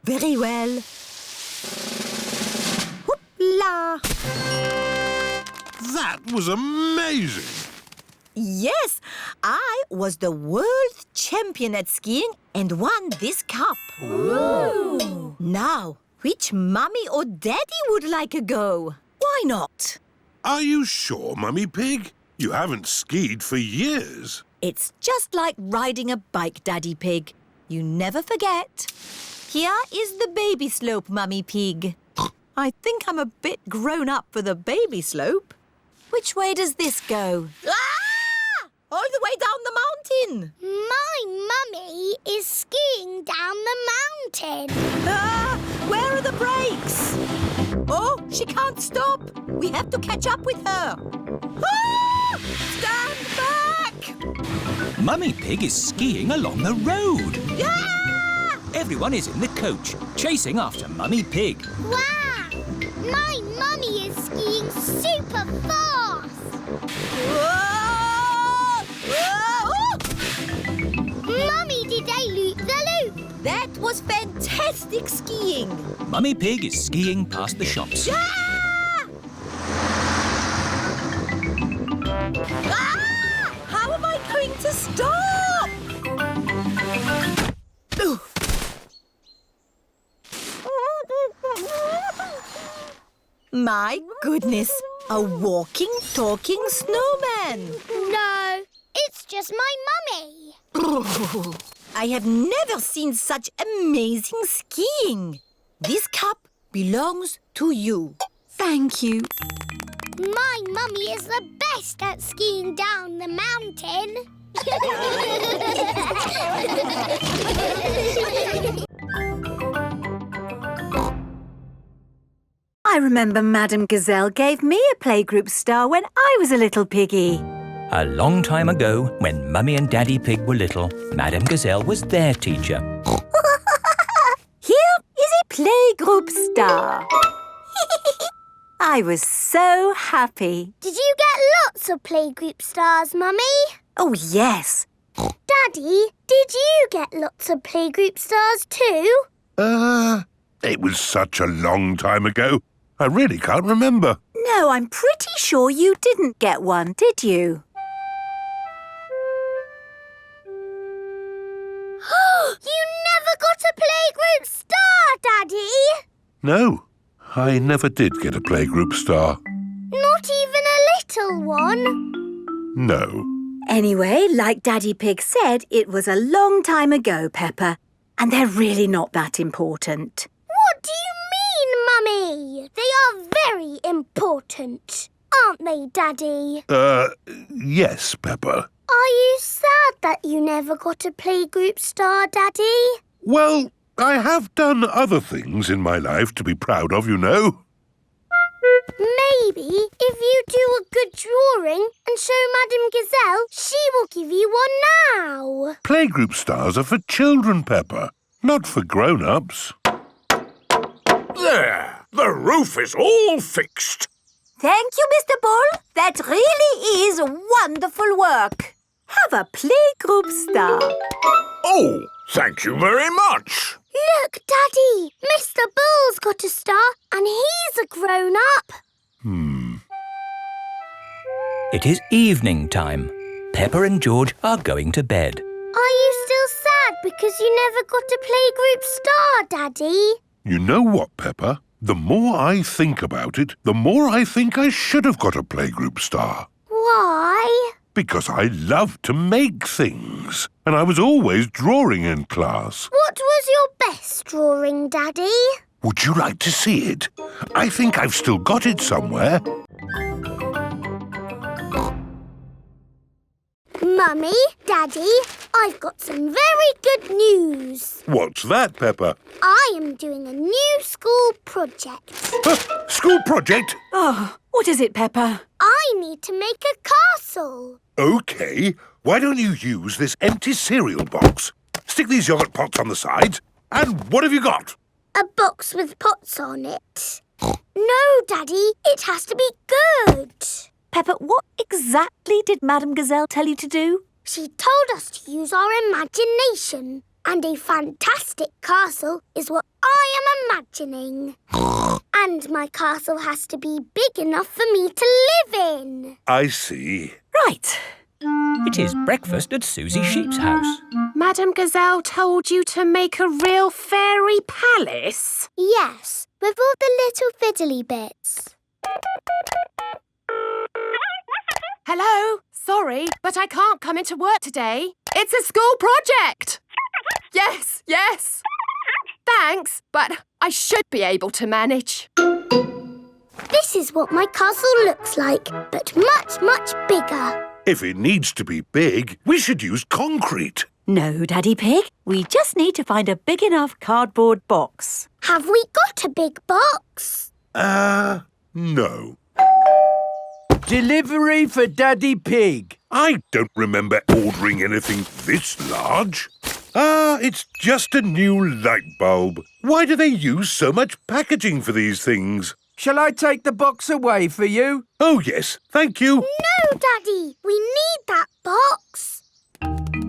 very well. Hoopla! That was amazing. Yes, I was the world champion at skiing and won this cup. Ooh. Now, which mummy or daddy would like a go? Why not? Are you sure, Mummy Pig? You haven't skied for years. It's just like riding a bike, Daddy Pig. You never forget. Here is the baby slope, Mummy Pig. I think I'm a bit grown up for the baby slope. Which way does this go? Ah! All the way down the mountain. My mummy is skiing down the mountain. Ah! Where are the brakes? Oh, she can't stop. We have to catch up with her. Ah! Stand back! Mummy Pig is skiing along the road. Ah! Everyone is in the coach, chasing after Mummy Pig. Wow! My mummy is skiing super fast. Whoa! Whoa! Mummy did a loop-the-loop. That was fantastic skiing. Mummy Pig is skiing past the shops. Ah! Ah! How am I going to stop? Ooh. My goodness, a walking, talking snowman. No, it's just my mummy. I have never seen such amazing skiing. This cup belongs to you. Thank you. My mummy is the best at skiing down the mountain. I remember Madame Gazelle gave me a playgroup star when I was a little piggy. A long time ago, when Mummy and Daddy Pig were little, Madame Gazelle was their teacher. Here is a playgroup star. I was so happy. Did you get lots of playgroup stars, Mummy? Oh, yes. Daddy, did you get lots of playgroup stars too? It was such a long time ago. I really can't remember. No, I'm pretty sure you didn't get one, did you? You never got a playgroup star, Daddy! No, I never did get a playgroup star. Not even a little one? No. Anyway, like Daddy Pig said, it was a long time ago, Peppa, and they're really not that important. What do you mean, Mummy? They are very important, aren't they, Daddy? Yes, Peppa. Are you sad that you never got a playgroup star, Daddy? Well, I have done other things in my life to be proud of, you know. Maybe if you do a good drawing and show Madame Gazelle, she will give you one now. Playgroup stars are for children, Peppa, not for grown-ups. There! The roof is all fixed. Thank you, Mr. Bull. That really is wonderful work. Have a playgroup star. Oh, thank you very much. Look, Daddy, Mr. Bull's got a star and he's a grown-up. It is evening time. Peppa and George are going to bed. Are you still sad because you never got a playgroup star, Daddy? You know what, Peppa? The more I think about it, the more I think I should have got a playgroup star. Why? Because I love to make things, and I was always drawing in class. What was your best drawing, Daddy? Would you like to see it? I think I've still got it somewhere. Mummy, Daddy, I've got some very good news. What's that, Peppa? I am doing a new school project. School project? Oh, what is it, Peppa? I need to make a castle. OK. Why don't you use this empty cereal box? Stick these yoghurt pots on the sides. And what have you got? A box with pots on it. No, Daddy, it has to be good. Peppa, what exactly did Madame Gazelle tell you to do? She told us to use our imagination And a fantastic castle is what I am imagining. And my castle has to be big enough for me to live in. I see. Right. It is breakfast at Suzy Sheep's house. Madame Gazelle told you to make a real fairy palace? Yes, with all the little fiddly bits. Hello? Sorry, but I can't come into work today. It's a school project. Yes, yes. Thanks, but I should be able to manage. This is what my castle looks like, but much, much bigger. If it needs to be big, we should use concrete. No, Daddy Pig. We just need to find a big enough cardboard box. Have we got a big box? No. Delivery for Daddy Pig. I don't remember ordering anything this large. It's just a new light bulb. Why do they use so much packaging for these things? Shall I take the box away for you? Oh, yes, thank you. No, Daddy, we need that box.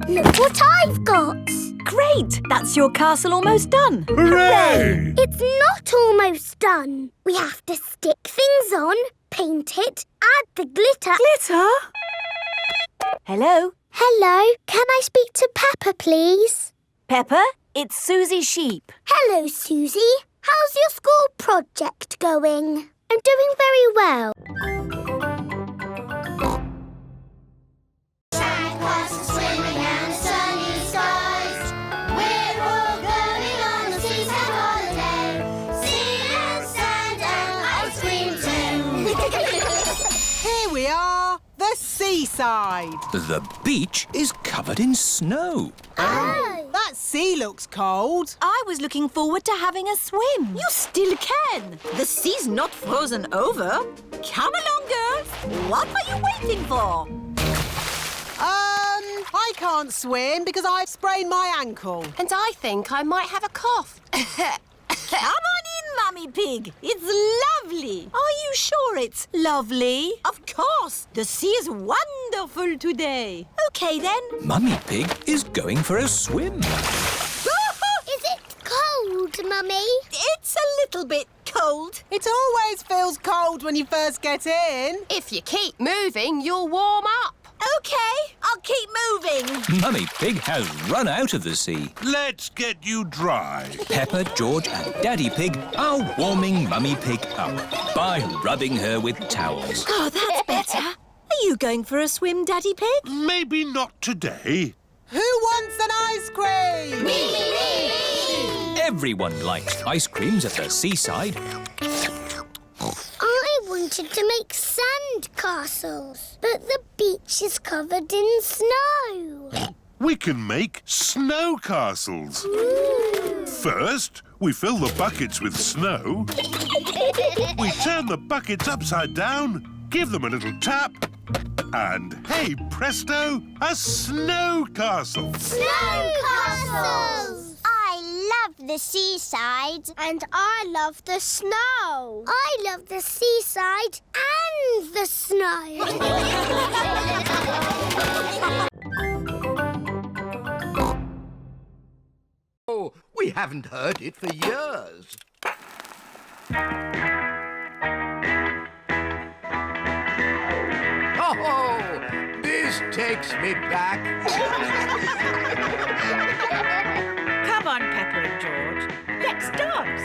Look what I've got. Great! That's your castle almost done. Hooray! It's not almost done. We have to stick things on, paint it, add the glitter. Glitter? Hello? Hello, can I speak to Peppa, please? Peppa, it's Suzy Sheep. Hello, Suzy. How's your school project going? I'm doing very well. Sandcastles swimming and sunny skies. We're all going on a seaside holiday. Sea and sand and ice cream too. Here we are, the seaside. The beach is covered in snow. Oh. That sea looks cold. I was looking forward to having a swim. You still can. The sea's not frozen over. Come along, girls. What are you waiting for? I can't swim because I've sprained my ankle. And I think I might have a cough. Come on in, Mummy Pig. It's lovely. Are you sure it's lovely? Of course. The sea is wonderful today. OK, then. Mummy Pig is going for a swim. Is it cold, Mummy? It's a little bit cold. It always feels cold when you first get in. If you keep moving, you'll warm up. OK, I'll keep moving. Mummy Pig has run out of the sea. Let's get you dry. Peppa, George and Daddy Pig are warming Mummy Pig up by rubbing her with towels. Oh, that's better. Are you going for a swim, Daddy Pig? Maybe not today. Who wants an ice cream? Me! Everyone likes ice creams at the seaside. I wanted to make sand castles, but the beach is covered in snow. We can make snow castles. First, we fill the buckets with snow. We turn the buckets upside down, give them a little tap, and hey presto, a snow castle. Snow castles! I love the seaside. And I love the snow. I love the seaside and the snow. Oh, we haven't heard it for years. Oh, this takes me back. Come on, Peppa and George. Let's dance.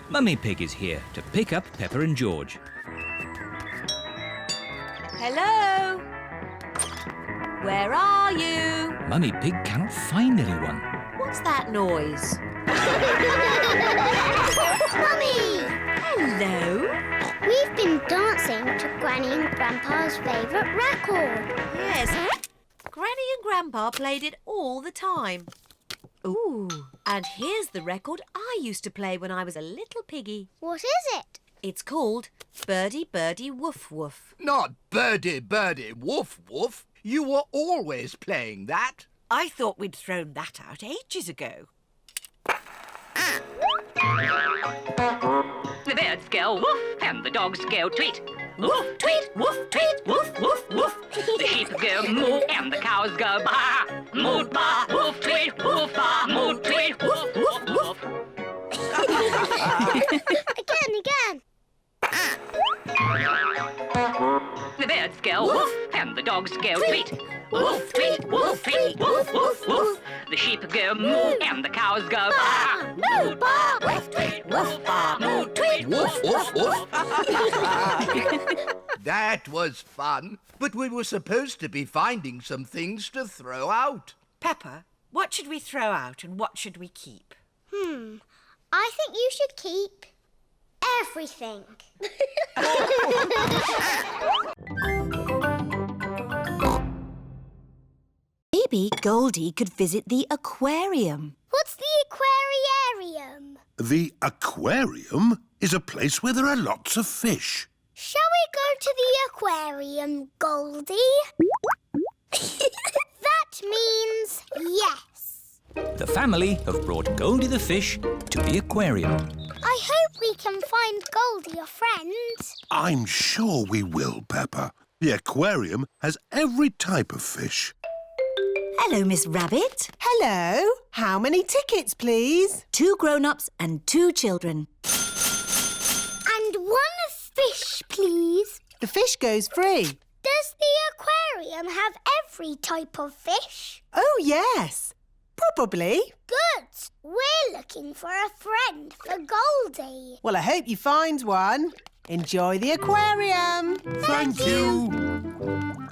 Mummy Pig is here to pick up Peppa and George. Hello? Where are you? Mummy Pig cannot find anyone. What's that noise? Mummy! Hello? We've been dancing to Granny and Grandpa's favourite record. Yes. Granny and Grandpa played it all the time. Ooh, and here's the record I used to play when I was a little piggy. What is it? It's called Birdie Birdie Woof Woof. Not birdie, birdie, woof, woof. You were always playing that. I thought we'd thrown that out ages ago. The birds go woof and the dogs go tweet. woof, tweet, woof, tweet, woof, woof, woof. The sheep go moo and the cows go baa. Moo, baa, woof, tweet, woof, baa. Moo, tweet, woof, woof, woof. Again. The birds go woof and the dogs go tweet. Woof, tweet, woof, tweet, woof, woof, woof. The sheep go moo and the cows go baa. Moo, baa, Woof, tweet, woof, baa. Moo, tweet, woof, woof, woof. That was fun, but we were supposed to be finding some things to throw out. Peppa, what should we throw out and what should we keep? I think you should keep everything. Maybe Goldie could visit the aquarium. What's the aquarium? The aquarium is a place where there are lots of fish. Shall we go to the aquarium, Goldie? That means yes. The family have brought Goldie the fish to the aquarium. I hope we can find Goldie a friend. I'm sure we will, Peppa. The aquarium has every type of fish. Hello, Miss Rabbit. Hello. How many tickets, please? 2 grown-ups and 2 children. And 1 fish, please. The fish goes free. Does the aquarium have every type of fish? Oh, yes. Probably. Good. We're looking for a friend for Goldie. Well, I hope you find one. Enjoy the aquarium. Thank you.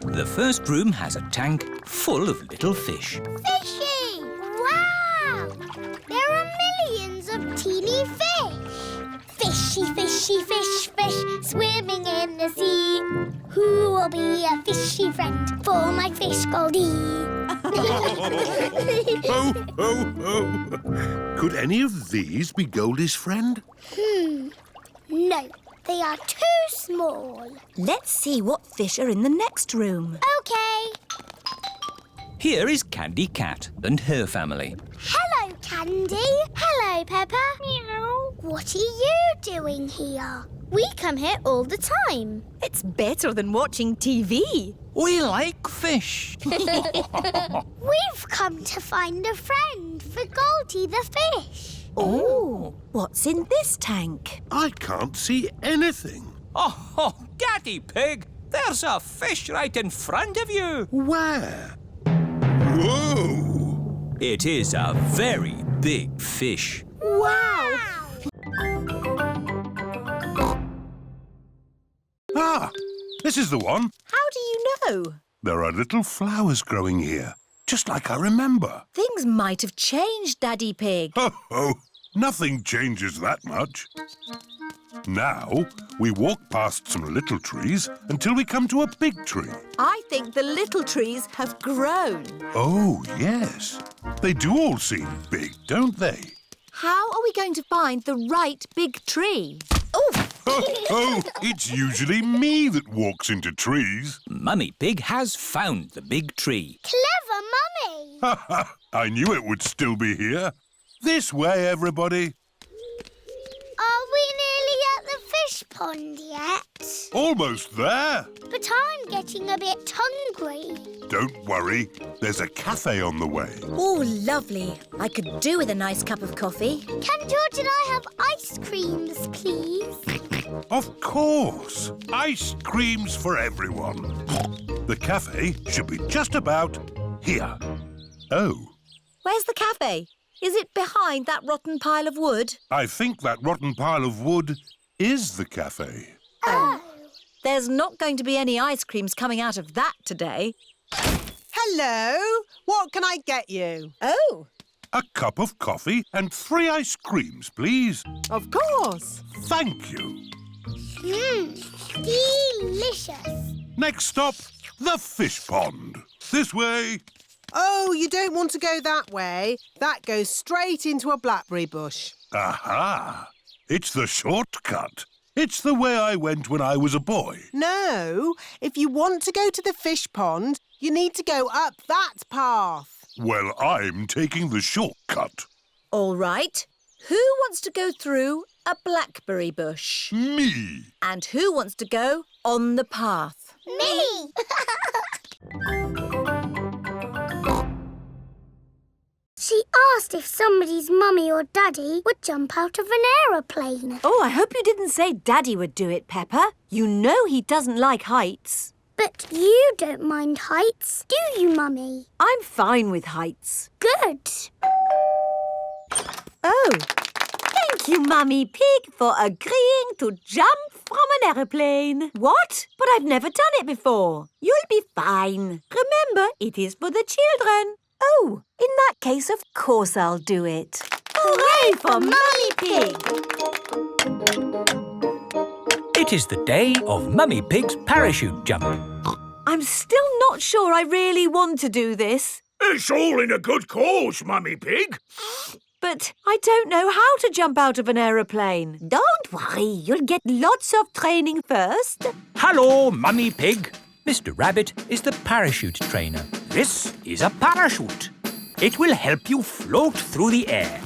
The first room has a tank full of little fish. Fishy! Wow! There are millions of teeny fish. Fishy, fishy, fish, fish, swimming in the sea. Who will be a fishy friend for my fish Goldie? Ho, ho, ho. Could any of these be Goldie's friend? No, they are too small. Let's see what fish are in the next room. OK. Here is Candy Cat and her family. Hello, Candy. Hello, Peppa. Meow. What are you doing here? We come here all the time. It's better than watching TV. We like fish. We've come to find a friend for Goldie the fish. Oh, what's in this tank? I can't see anything. Oh, Daddy Pig, there's a fish right in front of you. Where? Whoa! It is a very big fish. Wow! Ah, this is the one. How do you know? There are little flowers growing here, just like I remember. Things might have changed, Daddy Pig. Ho, ho! Nothing changes that much. Now, we walk past some little trees until we come to a big tree. I think the little trees have grown. Oh, yes. They do all seem big, don't they? How are we going to find the right big tree? Oh! Oh, it's usually me that walks into trees. Mummy Pig has found the big tree. Clever Mummy! Ha ha! I knew it would still be here. This way, everybody. Are we nearly at the fish pond yet? Almost there. But I'm getting a bit hungry. Don't worry. There's a cafe on the way. Oh, lovely. I could do with a nice cup of coffee. Can George and I have ice creams, please? Of course. Ice creams for everyone. The cafe should be just about here. Oh. Where's the cafe? Is it behind that rotten pile of wood? I think that rotten pile of wood is the cafe. Oh. There's not going to be any ice creams coming out of that today. Hello. What can I get you? Oh. A cup of coffee and 3 ice creams, please. Of course. Thank you. Delicious. Next stop, the fish pond. This way. Oh, you don't want to go that way. That goes straight into a blackberry bush. Aha! It's the shortcut. It's the way I went when I was a boy. No, if you want to go to the fish pond, you need to go up that path. Well, I'm taking the shortcut. All right. Who wants to go through a blackberry bush? Me. And who wants to go on the path? Me! She asked if somebody's mummy or daddy would jump out of an aeroplane. Oh, I hope you didn't say Daddy would do it, Peppa. You know he doesn't like heights. But you don't mind heights, do you, Mummy? I'm fine with heights. Good. Oh, thank you, Mummy Pig, for agreeing to jump from an aeroplane. What? But I've never done it before. You'll be fine. Remember, it is for the children. Oh, in that case, of course I'll do it. Hooray for Mummy Pig! It is the day of Mummy Pig's parachute jump. I'm still not sure I really want to do this. It's all in a good cause, Mummy Pig. But I don't know how to jump out of an aeroplane. Don't worry, you'll get lots of training first. Hello, Mummy Pig. Mr. Rabbit is the parachute trainer. This is a parachute. It will help you float through the air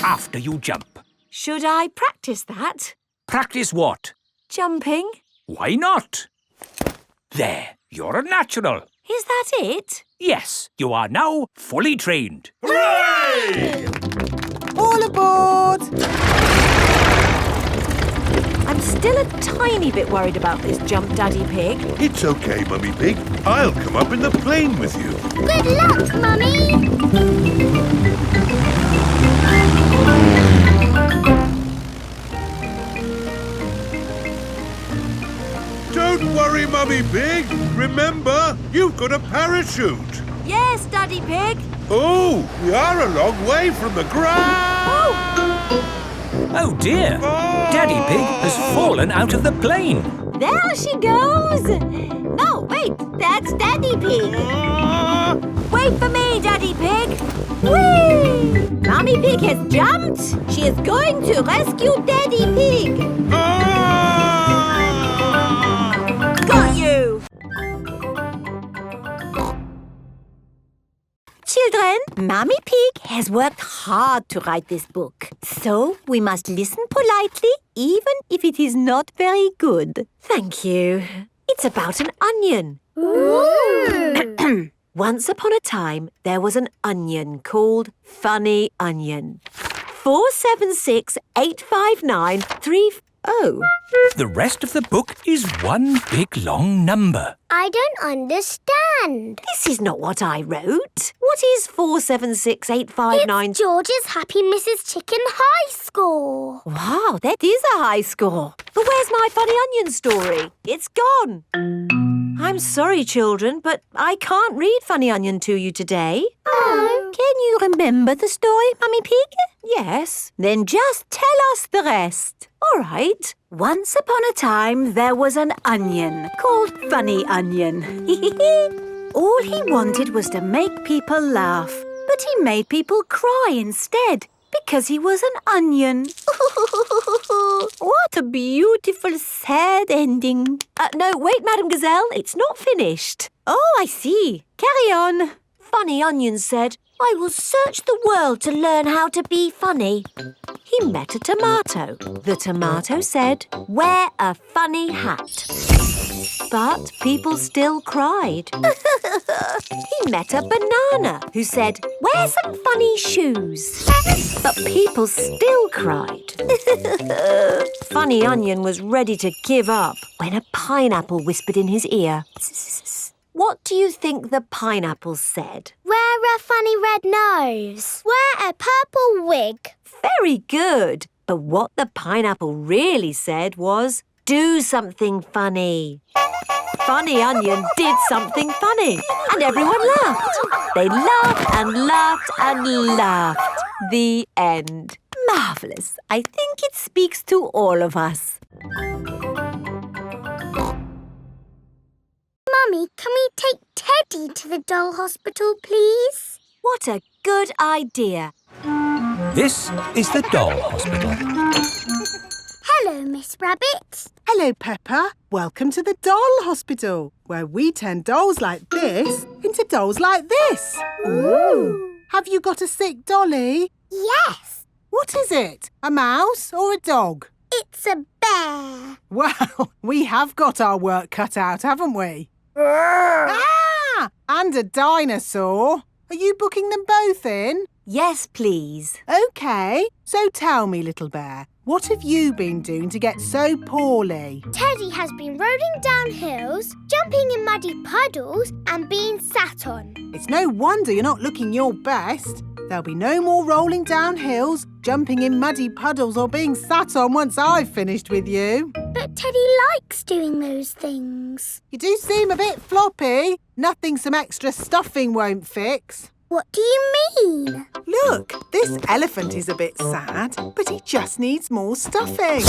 after you jump. Should I practice that? Practice what? Jumping. Why not? There, you're a natural. Is that it? Yes, you are now fully trained. Hooray! All aboard! I'm still a tiny bit worried about this jump, Daddy Pig. It's okay, Mummy Pig. I'll come up in the plane with you. Good luck, Mummy! Don't worry, Mummy Pig. Remember, you've got a parachute. Yes, Daddy Pig. Oh, we are a long way from the ground. Oh dear, Daddy Pig has fallen out of the plane. There she goes. No, wait, that's Daddy Pig. Wait for me, Daddy Pig. Whee! Mummy Pig has jumped. She is going to rescue Daddy Pig. Got you. Children, Mummy Pig has worked hard to write this book. So we must listen politely, even if it is not very good. Thank you. It's about an onion. Ooh. Once upon a time, there was an onion called Funny Onion. 4768593. Oh. The rest of the book is one big long number. I don't understand. This is not what I wrote. What is 4768593? It's George's Happy Mrs. Chicken high score. Wow, that is a high score. But where's my Funny Onion story? It's gone. I'm sorry, children, but I can't read Funny Onion to you today. Oh. Can you remember the story, Mummy Pig? Yes. Then just tell us the rest. All right. Once upon a time, there was an onion called Funny Onion. All he wanted was to make people laugh, but he made people cry instead because he was an onion. What a beautiful, sad ending. No, wait, Madam Gazelle, it's not finished. Oh, I see. Carry on. Funny Onion said, I will search the world to learn how to be funny. He met a tomato. The tomato said, wear a funny hat. But people still cried. He met a banana who said, wear some funny shoes. But people still cried. Funny Onion was ready to give up when a pineapple whispered in his ear. What do you think the pineapple said? Wear a funny red nose. Wear a purple wig. Very good. But what the pineapple really said was, do something funny. Funny Onion did something funny, and everyone laughed. They laughed and laughed and laughed. The end. Marvellous. I think it speaks to all of us. Mummy, can we take Teddy to the doll hospital, please? What a good idea. This is the doll hospital. Hello, Miss Rabbit. Hello, Peppa. Welcome to the doll hospital, where we turn dolls like this into dolls like this. Ooh. Have you got a sick dolly? Yes. What is it? A mouse or a dog? It's a bear. Well, we have got our work cut out, haven't we? Ah! And a dinosaur. Are you booking them both in? Yes, please. OK. So tell me, little bear, what have you been doing to get so poorly? Teddy has been rolling down hills, jumping in muddy puddles and being sat on. It's no wonder you're not looking your best. There'll be no more rolling down hills, jumping in muddy puddles or being sat on once I've finished with you. But Teddy likes doing those things. You do seem a bit floppy. Nothing some extra stuffing won't fix. What do you mean? Look, this elephant is a bit sad, but he just needs more stuffing.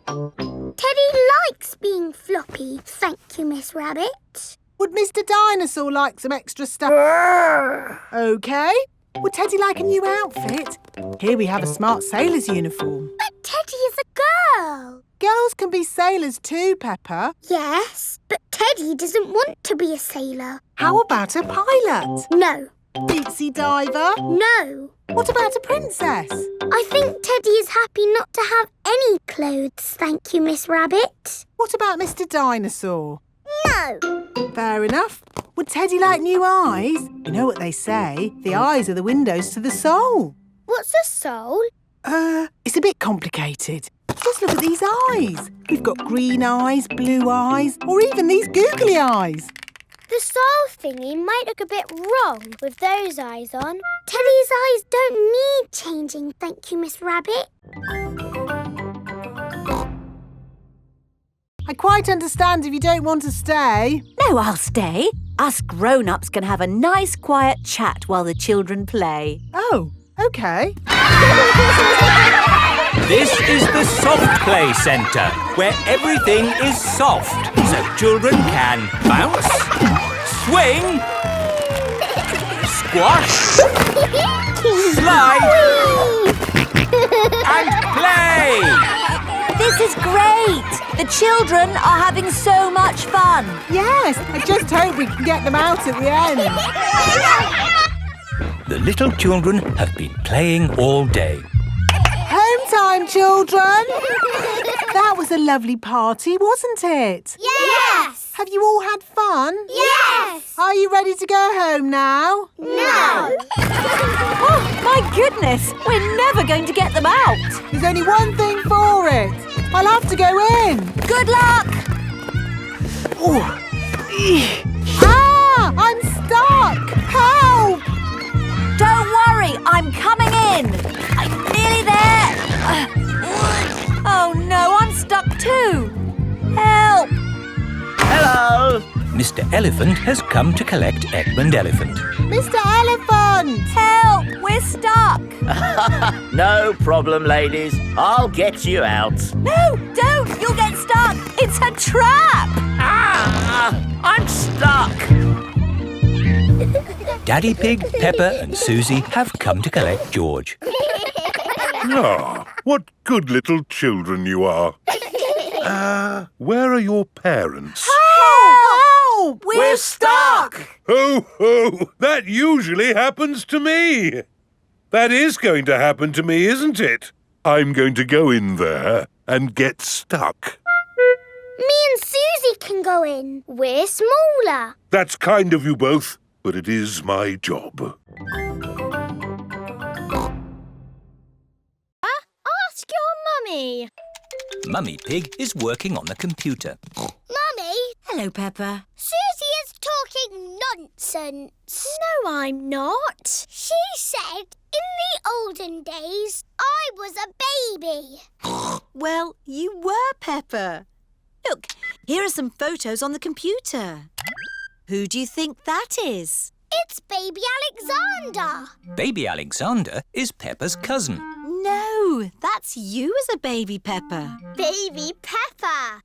Teddy likes being floppy, thank you, Miss Rabbit. Would Mr. Dinosaur like some extra stuff? OK. Would Teddy like a new outfit? Here we have a smart sailor's uniform. But Teddy is a girl. Girls can be sailors too, Peppa. Yes, but Teddy doesn't want to be a sailor. How about a pilot? No. Deep sea diver? No. What about a princess? I think Teddy is happy not to have any clothes, thank you, Miss Rabbit. What about Mr. Dinosaur? No. Fair enough. Would Teddy like new eyes? You know what they say, the eyes are the windows to the soul. What's a soul? It's a bit complicated. Just look at these eyes. We've got green eyes, blue eyes, or even these googly eyes. The soul thingy might look a bit wrong with those eyes on. Teddy's eyes don't need changing, thank you, Miss Rabbit. I quite understand if you don't want to stay. No, I'll stay. Us grown-ups can have a nice quiet chat while the children play. Oh, OK. This is the soft play centre, where everything is soft, so children can bounce, swing, squash, slide, and play. This is great! The children are having so much fun. Yes, I just hope we can get them out at the end. The little children have been playing all day. Home time, children! That was a lovely party, wasn't it? Yes! Have you all had fun? Yes! Are you ready to go home now? No! Oh, my goodness! We're never going to get them out. There's only one thing for it. I'll have to go in. Good luck! Oh. Ah! I'm stuck! Help! Don't worry, I'm coming in. I'm nearly there. Oh no, I'm stuck too. Help! Hello! Mr. Elephant has come to collect Edmund Elephant. Mr. Elephant! Help! We're stuck. No problem, ladies. I'll get you out. No, don't! You'll get stuck. It's a trap. Ah! I'm stuck. Daddy Pig, Peppa and Suzy have come to collect George. Ah, what good little children you are. Where are your parents? Help! We're stuck! Ho, ho! That usually happens to me. That is going to happen to me, isn't it? I'm going to go in there and get stuck. Me and Suzy can go in. We're smaller. That's kind of you both, but it is my job. Ask your mummy. Mummy Pig is working on the computer. Mummy, Hello, Peppa. Suzy is talking nonsense. No, I'm not. She said in the olden days I was a baby. Well, you were, Peppa. Look, here are some photos on the computer. Who do you think that is? It's baby Alexander. Baby Alexander is Peppa's cousin. No, that's you as a baby, Peppa. Baby Peppa.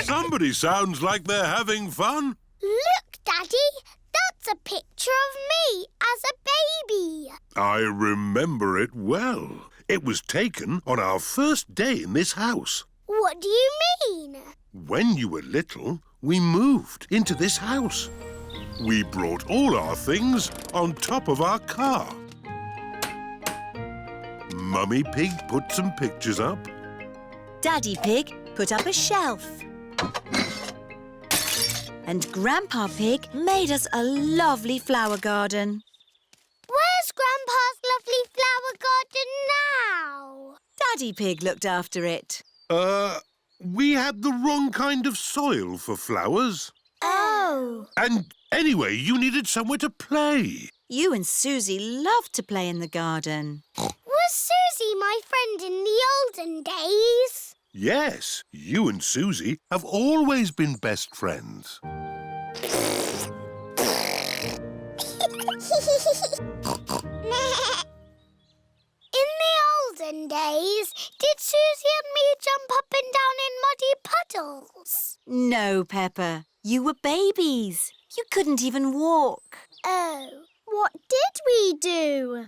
Somebody sounds like they're having fun. Look, Daddy. That's a picture of me as a baby. I remember it well. It was taken on our first day in this house. What do you mean? When you were little, we moved into this house. We brought all our things on top of our car. Mummy Pig put some pictures up. Daddy Pig put up a shelf. And Grandpa Pig made us a lovely flower garden. Where's Grandpa's lovely flower garden now? Daddy Pig looked after it. We had the wrong kind of soil for flowers. Oh. And anyway, you needed somewhere to play. You and Suzy loved to play in the garden. Was Suzy my friend in the olden days? Yes, you and Suzy have always been best friends. In the olden days, did Suzy and me jump up and down in muddy puddles? No, Peppa. You were babies. You couldn't even walk. Oh, what did we do?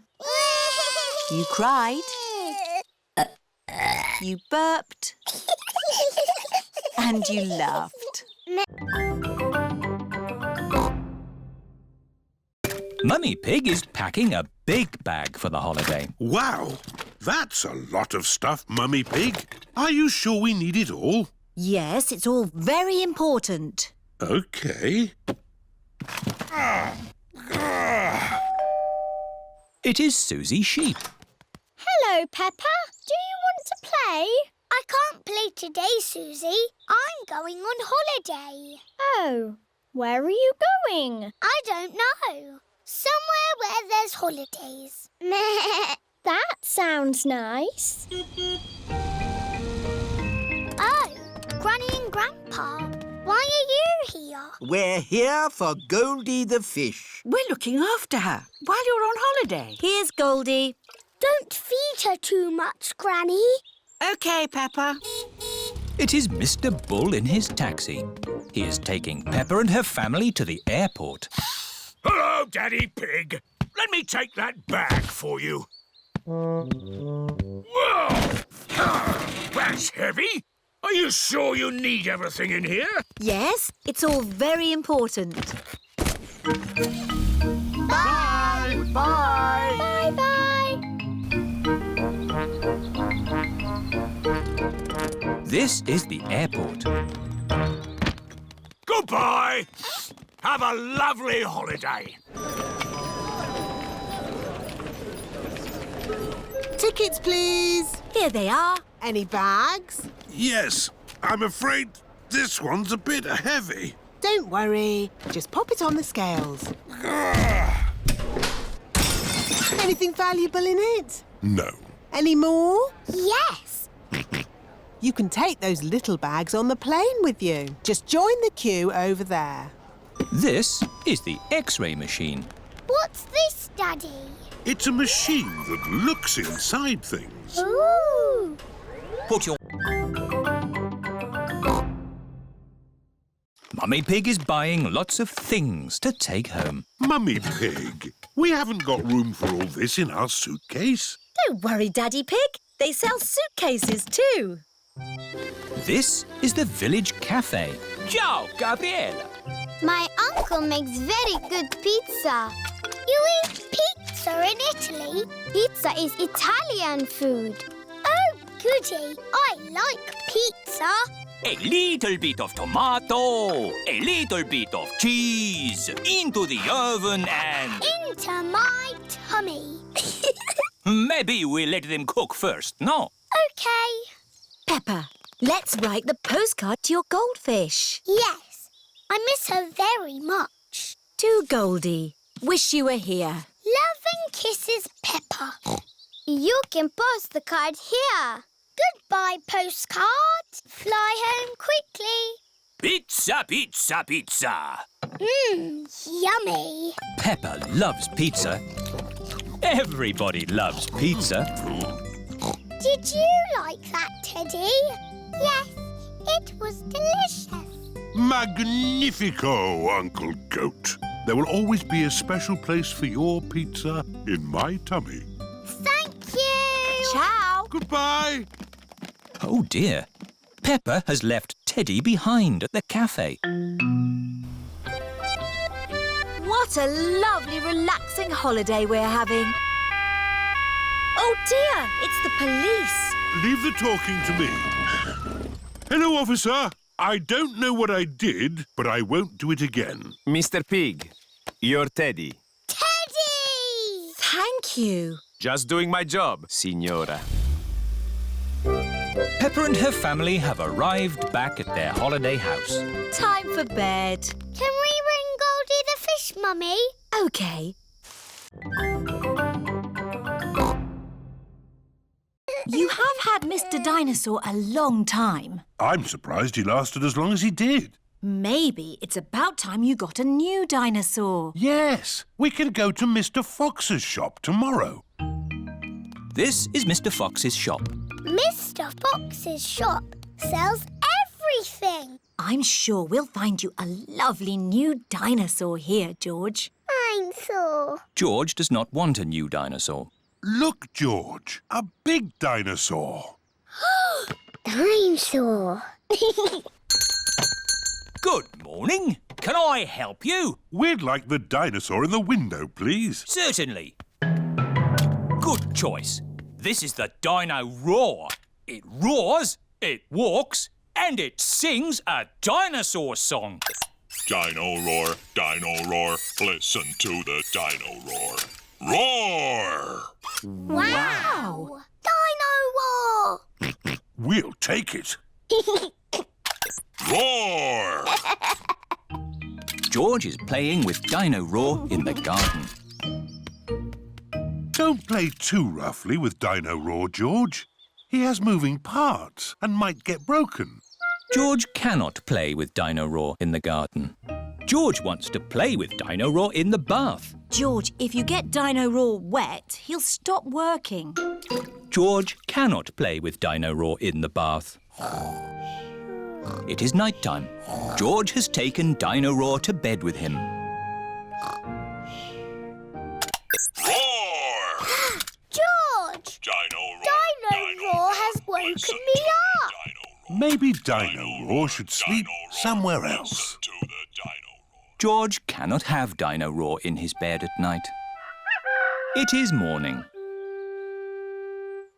You cried. You burped. And you laughed. Mummy Pig is packing a big bag for the holiday. Wow, that's a lot of stuff, Mummy Pig. Are you sure we need it all? Yes, it's all very important. OK. It is Suzy Sheep. Hello, Peppa. Do you want to play? I can't play today, Suzy. I'm going on holiday. Oh, where are you going? I don't know. Somewhere where there's holidays. That sounds nice. Oh, Granny and Grandpa. Why are you here? We're here for Goldie the fish. We're looking after her while you're on holiday. Here's Goldie. Don't feed her too much, Granny. OK, Peppa. It is Mr. Bull in his taxi. He is taking Peppa and her family to the airport. Hello, Daddy Pig. Let me take that bag for you. Whoa! That's heavy. Are you sure you need everything in here? Yes, it's all very important. Bye! Bye! Bye-bye! This is the airport. Goodbye. Have a lovely holiday. Tickets, please. Here they are. Any bags? Yes, I'm afraid this one's a bit heavy. Don't worry. Just pop it on the scales. Anything valuable in it? No. Any more? Yes. You can take those little bags on the plane with you. Just join the queue over there. This is the X-ray machine. What's this, Daddy? It's a machine that looks inside things. Ooh. Put your... Mummy Pig is buying lots of things to take home. Mummy Pig, we haven't got room for all this in our suitcase. Don't worry, Daddy Pig. They sell suitcases too. This is the village cafe. Ciao, Gabriella. My uncle makes very good pizza. You eat pizza in Italy? Pizza is Italian food. Oh, goody. I like pizza. A little bit of tomato, a little bit of cheese, into the oven and... Into my tummy. Maybe we'll let them cook first, no? OK. Peppa, let's write the postcard to your goldfish. Yes. I miss her very much. To Goldie. Wish you were here. Love and kisses, Peppa. You can post the card here. Goodbye, postcard. Fly home quickly. Pizza, pizza, pizza. Yummy. Peppa loves pizza. Everybody loves pizza. Did you like that, Teddy? Yes, it was delicious. Magnifico, Uncle Goat. There will always be a special place for your pizza in my tummy. Thank you. Ciao. Goodbye. Oh dear. Peppa has left Teddy behind at the cafe. What a lovely, relaxing holiday we're having. Oh dear, it's the police. Leave the talking to me. Hello, officer. I don't know what I did, but I won't do it again. Mr. Pig, you're Teddy. Teddy! Thank you. Just doing my job, signora. Peppa and her family have arrived back at their holiday house. Time for bed. Can we ring Goldie the fish, Mummy? OK. You have had Mr. Dinosaur a long time. I'm surprised he lasted as long as he did. Maybe it's about time you got a new dinosaur. Yes, we can go to Mr. Fox's shop tomorrow. This is Mr. Fox's shop. Mr. Fox's shop sells everything. I'm sure we'll find you a lovely new dinosaur here, George. Dinosaur. George does not want a new dinosaur. Look, George, a big dinosaur. Dinosaur. Good morning. Can I help you? We'd like the dinosaur in the window, please. Certainly. Good choice. This is the Dino Roar. It roars, it walks, and it sings a dinosaur song. Dino roar, listen to the dino roar. Roar! Wow! Dino Roar! We'll take it. Roar! George is playing with Dino Roar in the garden. Don't play too roughly with Dino Roar, George. He has moving parts and might get broken. George cannot play with Dino Roar in the garden. George wants to play with Dino Roar in the bath. George, if you get Dino Roar wet, he'll stop working. George cannot play with Dino Roar in the bath. It is night time. George has taken Dino Roar to bed with him. Roar! George! Dino Roar has woken me up. Maybe Dino Roar should sleep somewhere else. George cannot have Dino Roar in his bed at night. It is morning.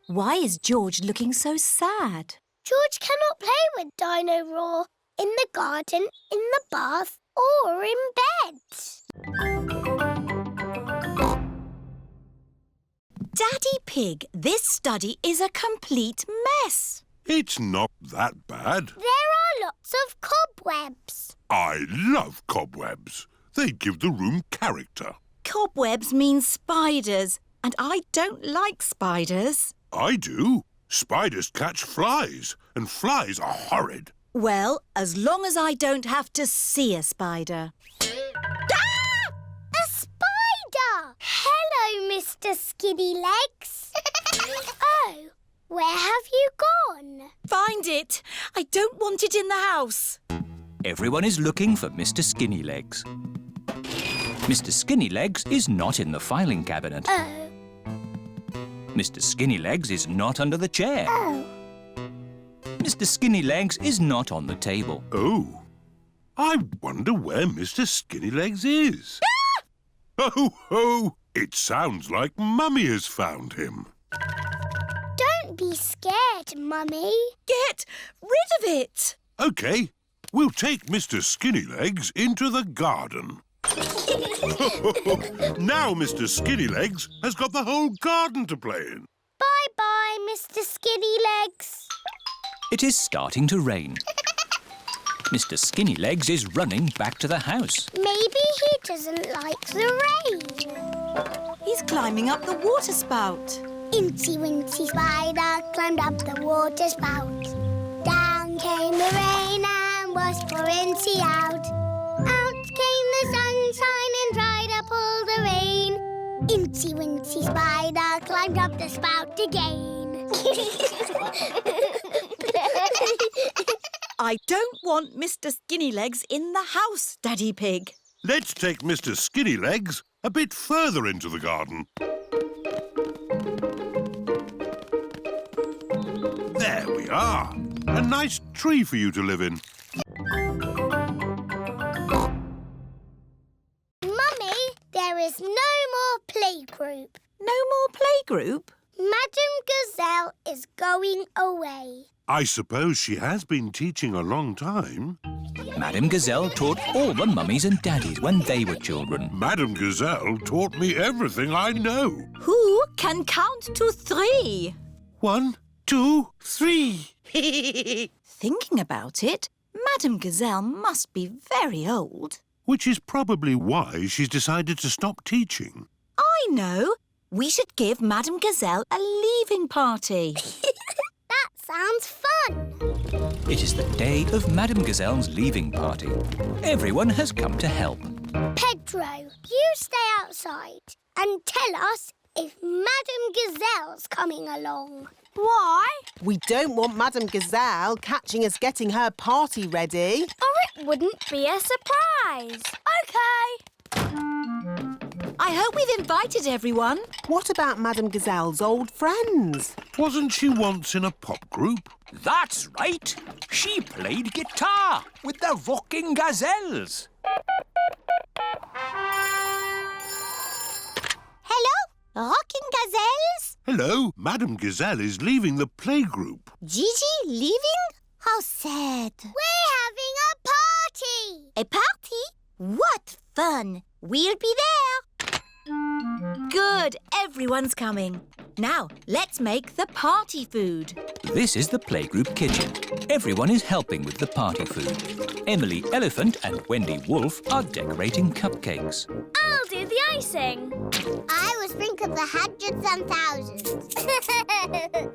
Why is George looking so sad? George cannot play with Dino Roar in the garden, in the bath, or in bed. Daddy Pig, this study is a complete mess. It's not that bad. There are lots of cobwebs. I love cobwebs. They give the room character. Cobwebs mean spiders, and I don't like spiders. I do. Spiders catch flies, and flies are horrid. Well, as long as I don't have to see a spider. Ah! A spider! Hello, Mr. Skinny Legs. Oh, where have you gone? Find it. I don't want it in the house. Everyone is looking for Mr. Skinny Legs. Mr. Skinny Legs is not in the filing cabinet. Oh. Mr. Skinny Legs is not under the chair. Oh. Mr. Skinny Legs is not on the table. Oh. I wonder where Mr. Skinny Legs is. Ah! Oh, ho! It sounds like Mummy has found him. Don't be scared, Mummy. Get rid of it. OK. We'll take Mr. Skinny Legs into the garden. Now Mr. Skinny Legs has got the whole garden to play in. Bye-bye, Mr. Skinny Legs. It is starting to rain. Mr. Skinny Legs is running back to the house. Maybe he doesn't like the rain. He's climbing up the water spout. Incy Wincy Spider climbed up the water spout. Down came the rain and was for Incy out. Out came the sunshine and dried up all the rain. Incy Wincy Spider climbed up the spout again. I don't want Mr. Skinny Legs in the house, Daddy Pig. Let's take Mr. Skinny Legs a bit further into the garden. There we are. A nice tree for you to live in. Mummy, there is no more playgroup. No more playgroup? Madam Gazelle is going away. I suppose she has been teaching a long time. Madam Gazelle taught all the mummies and daddies when they were children. Madam Gazelle taught me everything I know. Who can count to 3? 1, 2, 3. Thinking about it, Madam Gazelle must be very old. Which is probably why she's decided to stop teaching. I know. We should give Madam Gazelle a leaving party. That sounds fun. It is the day of Madam Gazelle's leaving party. Everyone has come to help. Pedro, you stay outside and tell us if Madam Gazelle's coming along. Why? We don't want Madam Gazelle catching us getting her party ready. Or it wouldn't be a surprise. OK. I hope we've invited everyone. What about Madam Gazelle's old friends? Wasn't she once in a pop group? That's right. She played guitar with the rocking gazelles. Hello, rocking gazelles? Hello, Madam Gazelle is leaving the playgroup. Gigi leaving? How sad. We're having a party. A party? What fun! We'll be there. Good, everyone's coming. Now, let's make the party food. This is the playgroup kitchen. Everyone is helping with the party food. Emily Elephant and Wendy Wolf are decorating cupcakes. I'll do the icing. I will sprinkle the hundreds and thousands.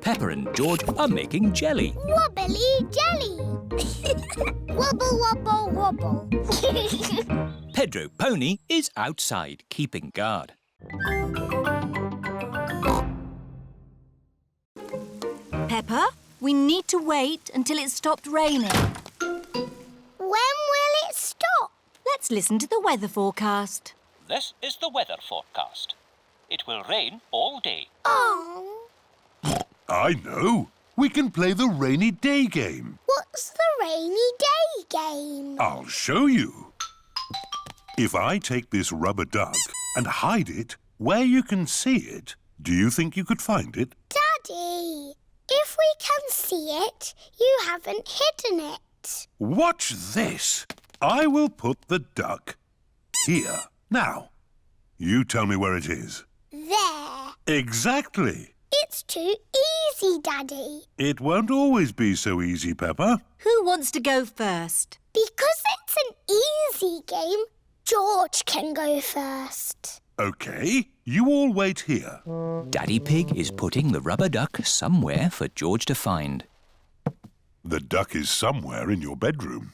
Peppa and George are making jelly. Wobbly jelly. Wobble, wobble, wobble. Pedro Pony is outside keeping guard. Peppa, we need to wait until it stopped raining. When will it stop? Let's listen to the weather forecast. This is the weather forecast. It will rain all day. Oh. I know. We can play the rainy day game. What's the rainy day game? I'll show you. If I take this rubber duck and hide it where you can see it, do you think you could find it? Daddy, if we can see it, you haven't hidden it. Watch this. I will put the duck here. Now, you tell me where it is. There. Exactly. It's too easy, Daddy. It won't always be so easy, Peppa. Who wants to go first? Because it's an easy game, George can go first. OK, you all wait here. Daddy Pig is putting the rubber duck somewhere for George to find. The duck is somewhere in your bedroom.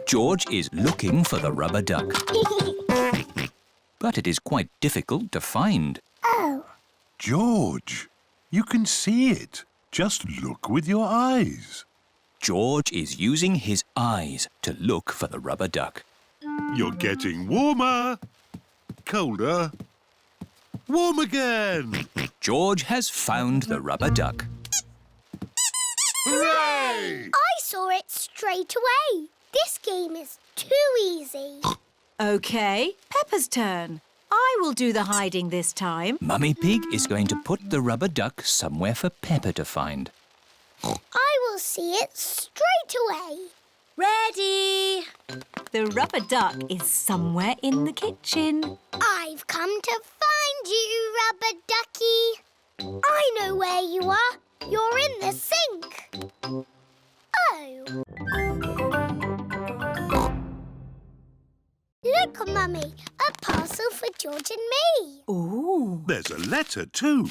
George is looking for the rubber duck. But it is quite difficult to find. Oh. George, you can see it. Just look with your eyes. George is using his eyes to look for the rubber duck. You're getting warmer. Colder. Warm again. George has found the rubber duck. Hooray! I saw it straight away. This game is too easy. OK, Peppa's turn. I will do the hiding this time. Mummy Pig is going to put the rubber duck somewhere for Peppa to find. I will see it straight away. Ready! The rubber duck is somewhere in the kitchen. I've come to find you, rubber ducky. I know where you are. You're in the sink. Oh. Look, Mummy, a parcel for George and me. Ooh. There's a letter too.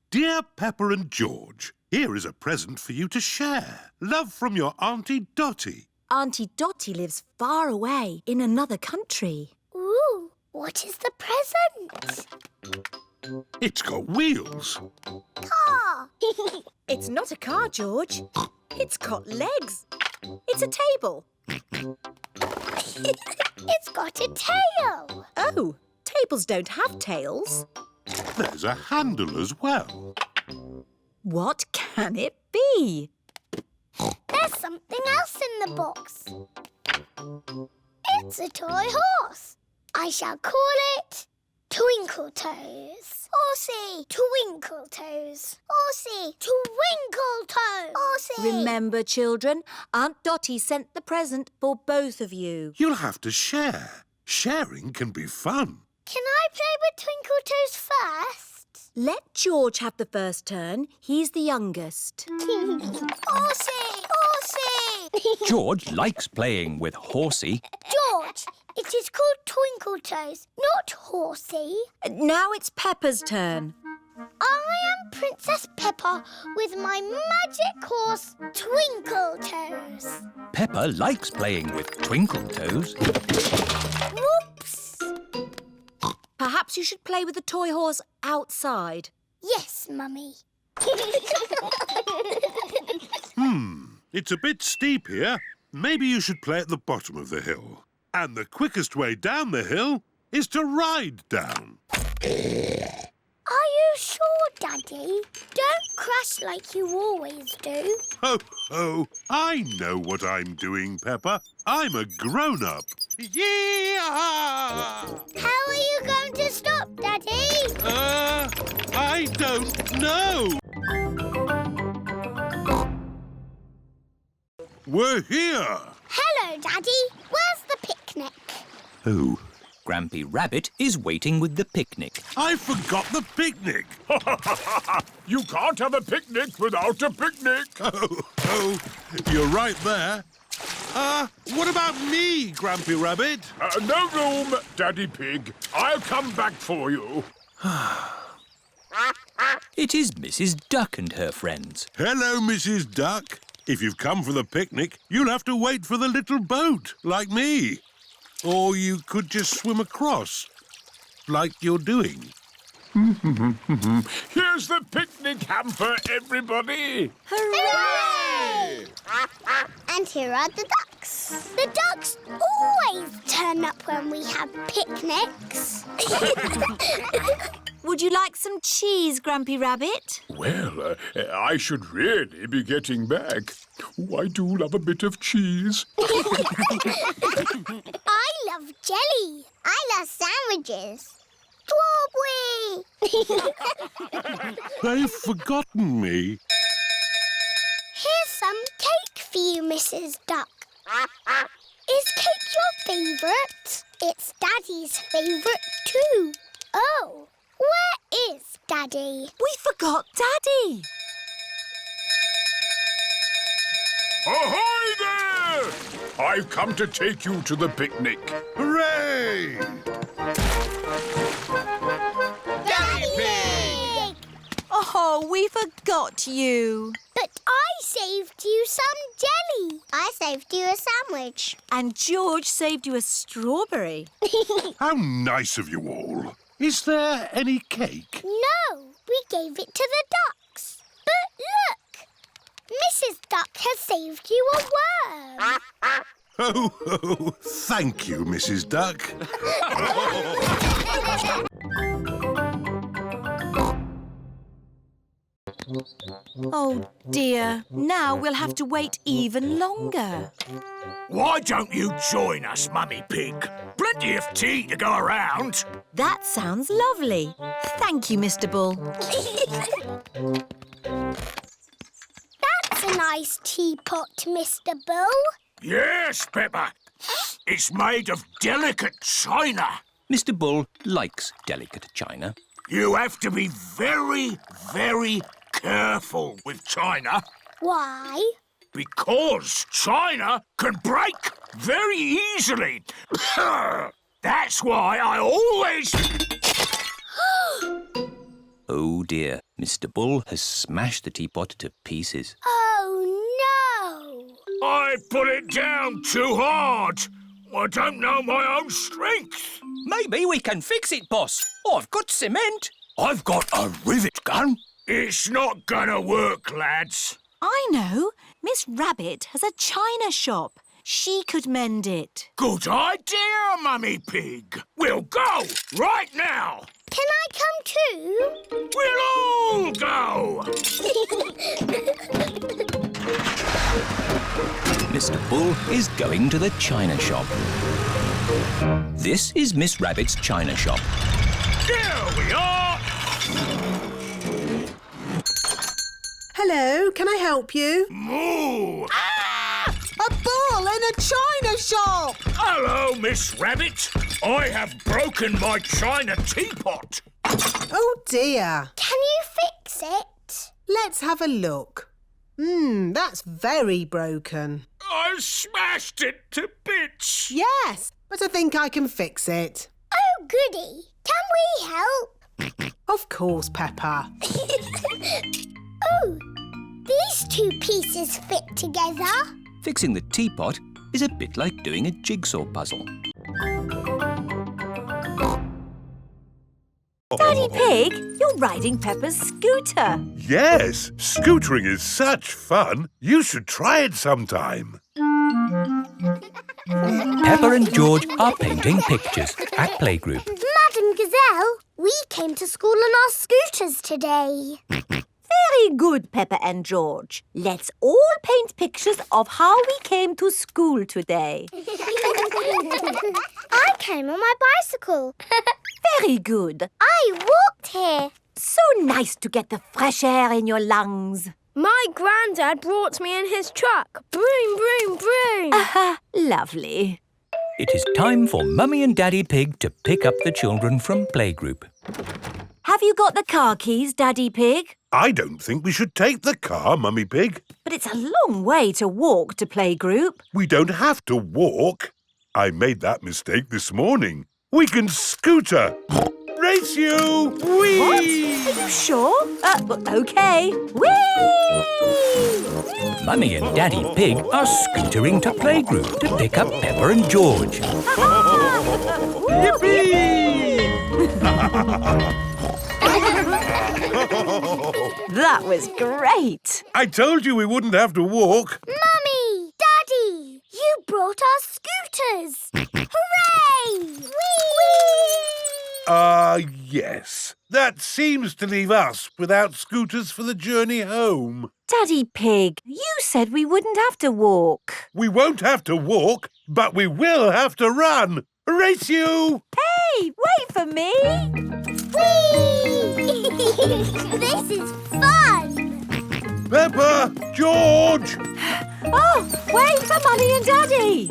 Dear Peppa and George, here is a present for you to share. Love from your Auntie Dottie. Auntie Dottie lives far away in another country. Ooh, what is the present? It's got wheels. Car. It's not a car, George. It's got legs. It's a table. It's got a tail. Oh, tables don't have tails. There's a handle as well. What can it be? There's something else in the box. It's a toy horse. I shall call it Twinkle toes. Horsey, twinkle toes. Horsey, twinkle toes. Horsey. Remember, children, Aunt Dottie sent the present for both of you. You'll have to share. Sharing can be fun. Can I play with Twinkle Toes first? Let George have the first turn. He's the youngest. Horsey! Horsey! George likes playing with Horsey. George, it is called Twinkle Toes, not Horsey. Now it's Peppa's turn. I am Princess Peppa with my magic horse, Twinkle Toes. Peppa likes playing with Twinkle Toes. Whoops! Perhaps you should play with the toy horse outside. Yes, Mummy. It's a bit steep here. Maybe you should play at the bottom of the hill. And the quickest way down the hill is to ride down. Are you sure, Daddy? Don't crash like you always do. Ho, ho! I know what I'm doing, Peppa. I'm a grown-up. Yee-haw! How are you going to stop, Daddy? I don't know. We're here. Hello, Daddy. Where's the picnic? Oh, Grampy Rabbit is waiting with the picnic. I forgot the picnic. You can't have a picnic without a picnic. Oh, you're right there. What about me, Grampy Rabbit? No room, Daddy Pig. I'll come back for you. It is Mrs. Duck and her friends. Hello, Mrs. Duck. If you've come for the picnic, you'll have to wait for the little boat, like me. Or you could just swim across, like you're doing. Here's the picnic hamper, everybody. Hooray! And here are the ducks. The ducks always turn up when we have picnics. Would you like some cheese, Grampy Rabbit? Well, I should really be getting back. Oh, I do love a bit of cheese. I love jelly. I love sandwiches. Strawberry! They've forgotten me. Here's some cake for you, Mrs. Duck. Is cake your favourite? It's Daddy's favourite too. Oh, where is Daddy? We forgot Daddy. Ahoy there! I've come to take you to the picnic. Hooray! Daddy Pig! Oh, we forgot you. But I saved you some jelly. I saved you a sandwich. And George saved you a strawberry. How nice of you all. Is there any cake? No, we gave it to the ducks. But look, Mrs. Duck has saved you a worm. Oh, thank you, Mrs. Duck. Oh, dear. Now we'll have to wait even longer. Why don't you join us, Mummy Pig? Plenty of tea to go around. That sounds lovely. Thank you, Mr. Bull. That's a nice teapot, Mr. Bull. Yes, Peppa. It's made of delicate china. Mr. Bull likes delicate china. You have to be very, very careful with china. Why? Because china can break very easily. That's why I always... Oh dear, Mr. Bull has smashed the teapot to pieces. Oh, no! I put it down too hard. I don't know my own strength. Maybe we can fix it, boss. I've got cement. I've got a rivet gun. It's not gonna work, lads. I know. Miss Rabbit has a china shop. She could mend it. Good idea, Mummy Pig. We'll go right now. Can I come too? We'll all go. Mr. Bull is going to the china shop. This is Miss Rabbit's china shop. Here we are! Hello, can I help you? Moo! A ball in a china shop! Hello, Miss Rabbit. I have broken my china teapot. Oh dear. Can you fix it? Let's have a look. That's very broken. I smashed it to bits. Yes, but I think I can fix it. Oh, goody. Can we help? Of course, Peppa. Oh, these two pieces fit together. Fixing the teapot is a bit like doing a jigsaw puzzle. Daddy Pig, you're riding Peppa's scooter. Yes, scootering is such fun. You should try it sometime. Peppa and George are painting pictures at Playgroup. Madam Gazelle, we came to school on our scooters today. Very good, Peppa and George. Let's all paint pictures of how we came to school today. I came on my bicycle. Very good. I walked here. So nice to get the fresh air in your lungs. My granddad brought me in his truck. Broom, broom, broom. Lovely. It is time for Mummy and Daddy Pig to pick up the children from Playgroup. Have you got the car keys, Daddy Pig? I don't think we should take the car, Mummy Pig. But it's a long way to walk to Playgroup. We don't have to walk. I made that mistake this morning. We can scooter. Race you! Whee! What? Are you sure? OK. Whee! Mummy and Daddy Pig are scootering to Playgroup to pick up Peppa and George. Yippee! That was great. I told you we wouldn't have to walk. Mummy! Daddy! You brought our scooters! Hooray! Whee! Yes. That seems to leave us without scooters for the journey home. Daddy Pig, you said we wouldn't have to walk. We won't have to walk, but we will have to run. Race you! Hey, wait for me. Whee! This is fun! Peppa! George! Oh, wait for Mummy and Daddy.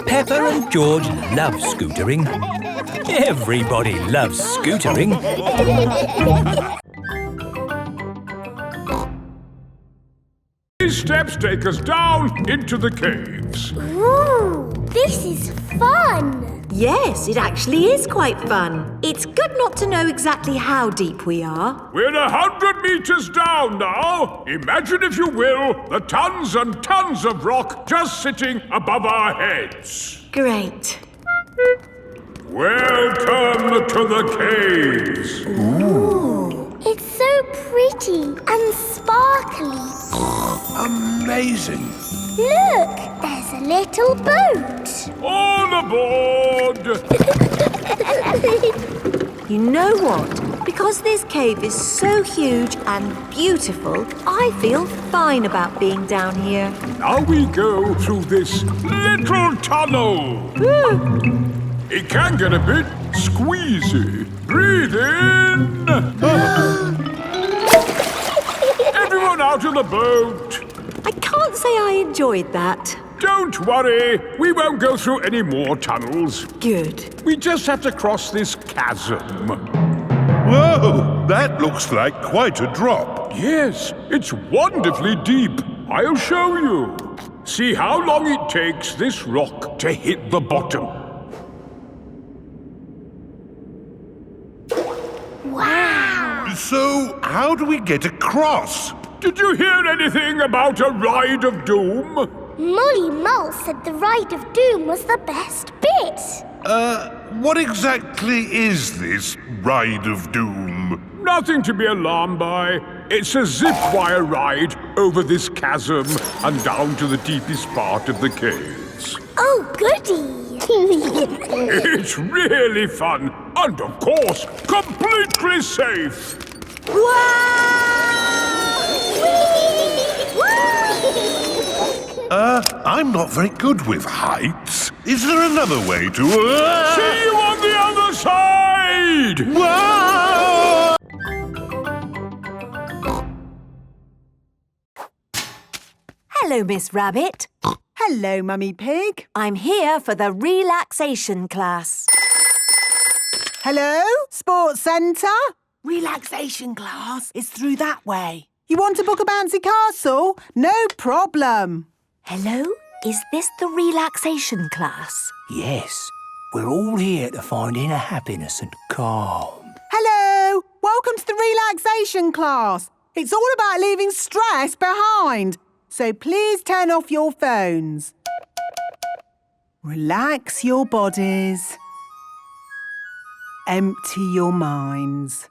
Peppa and George love scootering. Everybody loves scootering. These steps take us down into the caves. Ooh, this is fun! Yes, it actually is quite fun. It's good not to know exactly how deep we are. We're 100 meters down now. Imagine, if you will, the tons and tons of rock just sitting above our heads. Great. Welcome to the caves. Ooh, it's so pretty and sparkly. Amazing. Look, there's a little boat. All aboard! You know what? Because this cave is so huge and beautiful, I feel fine about being down here. Now we go through this little tunnel. It can get a bit squeezy. Breathe in. Everyone out of the boat. I can't say I enjoyed that. Don't worry. We won't go through any more tunnels. Good. We just have to cross this chasm. Whoa! That looks like quite a drop. Yes, it's wonderfully deep. I'll show you. See how long it takes this rock to hit the bottom. Wow! So, how do we get across? Did you hear anything about a ride of doom? Molly Mull said the ride of doom was the best bit. What exactly is this ride of doom? Nothing to be alarmed by. It's a zip wire ride over this chasm and down to the deepest part of the caves. Oh, goody! It's really fun and, of course, completely safe. I'm not very good with heights. Is there another way to... See you on the other side! speed! Whoa! Hello, Miss Rabbit. Hello, Mummy Pig. I'm here for the relaxation class. Hello, Sports Centre. Relaxation class is through that way. You want to book a bouncy castle? No problem. Hello, is this the relaxation class? Yes, we're all here to find inner happiness and calm. Hello, welcome to the relaxation class. It's all about leaving stress behind. So please turn off your phones. Relax your bodies. Empty your minds.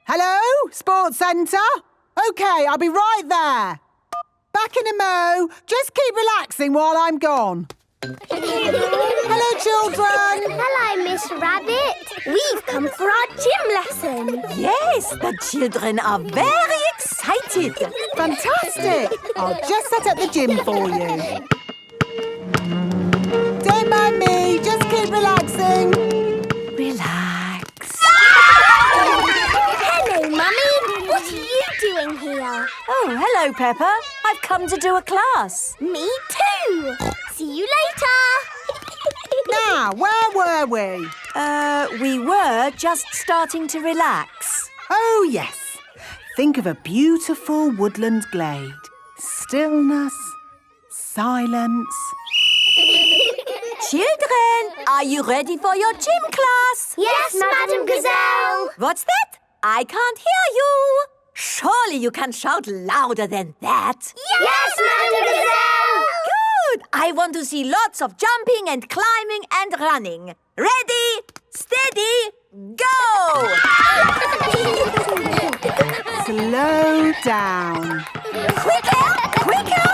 Hello, Sports Centre? OK, I'll be right there. Back in a mo. Just keep relaxing while I'm gone. Hello, children. Hello, Miss Rabbit. We've come for our gym lesson. Yes, the children are very excited. Fantastic. I'll just set up the gym for you. Don't mind me. Just keep relaxing. Relax. Hello, Mummy. What are you doing here? Oh, hello, Peppa. I've come to do a class. Me too. See you later. Now, where were we? We were just starting to relax. Oh, yes. Think of a beautiful woodland glade. Stillness, silence. Children, are you ready for your gym class? Yes, Madam Gazelle. What's that? I can't hear you. Surely you can shout louder than that. Yes, Madam Gazelle. Good. I want to see lots of jumping and climbing and running. Ready, steady, go! Slow down. Quicker, quicker.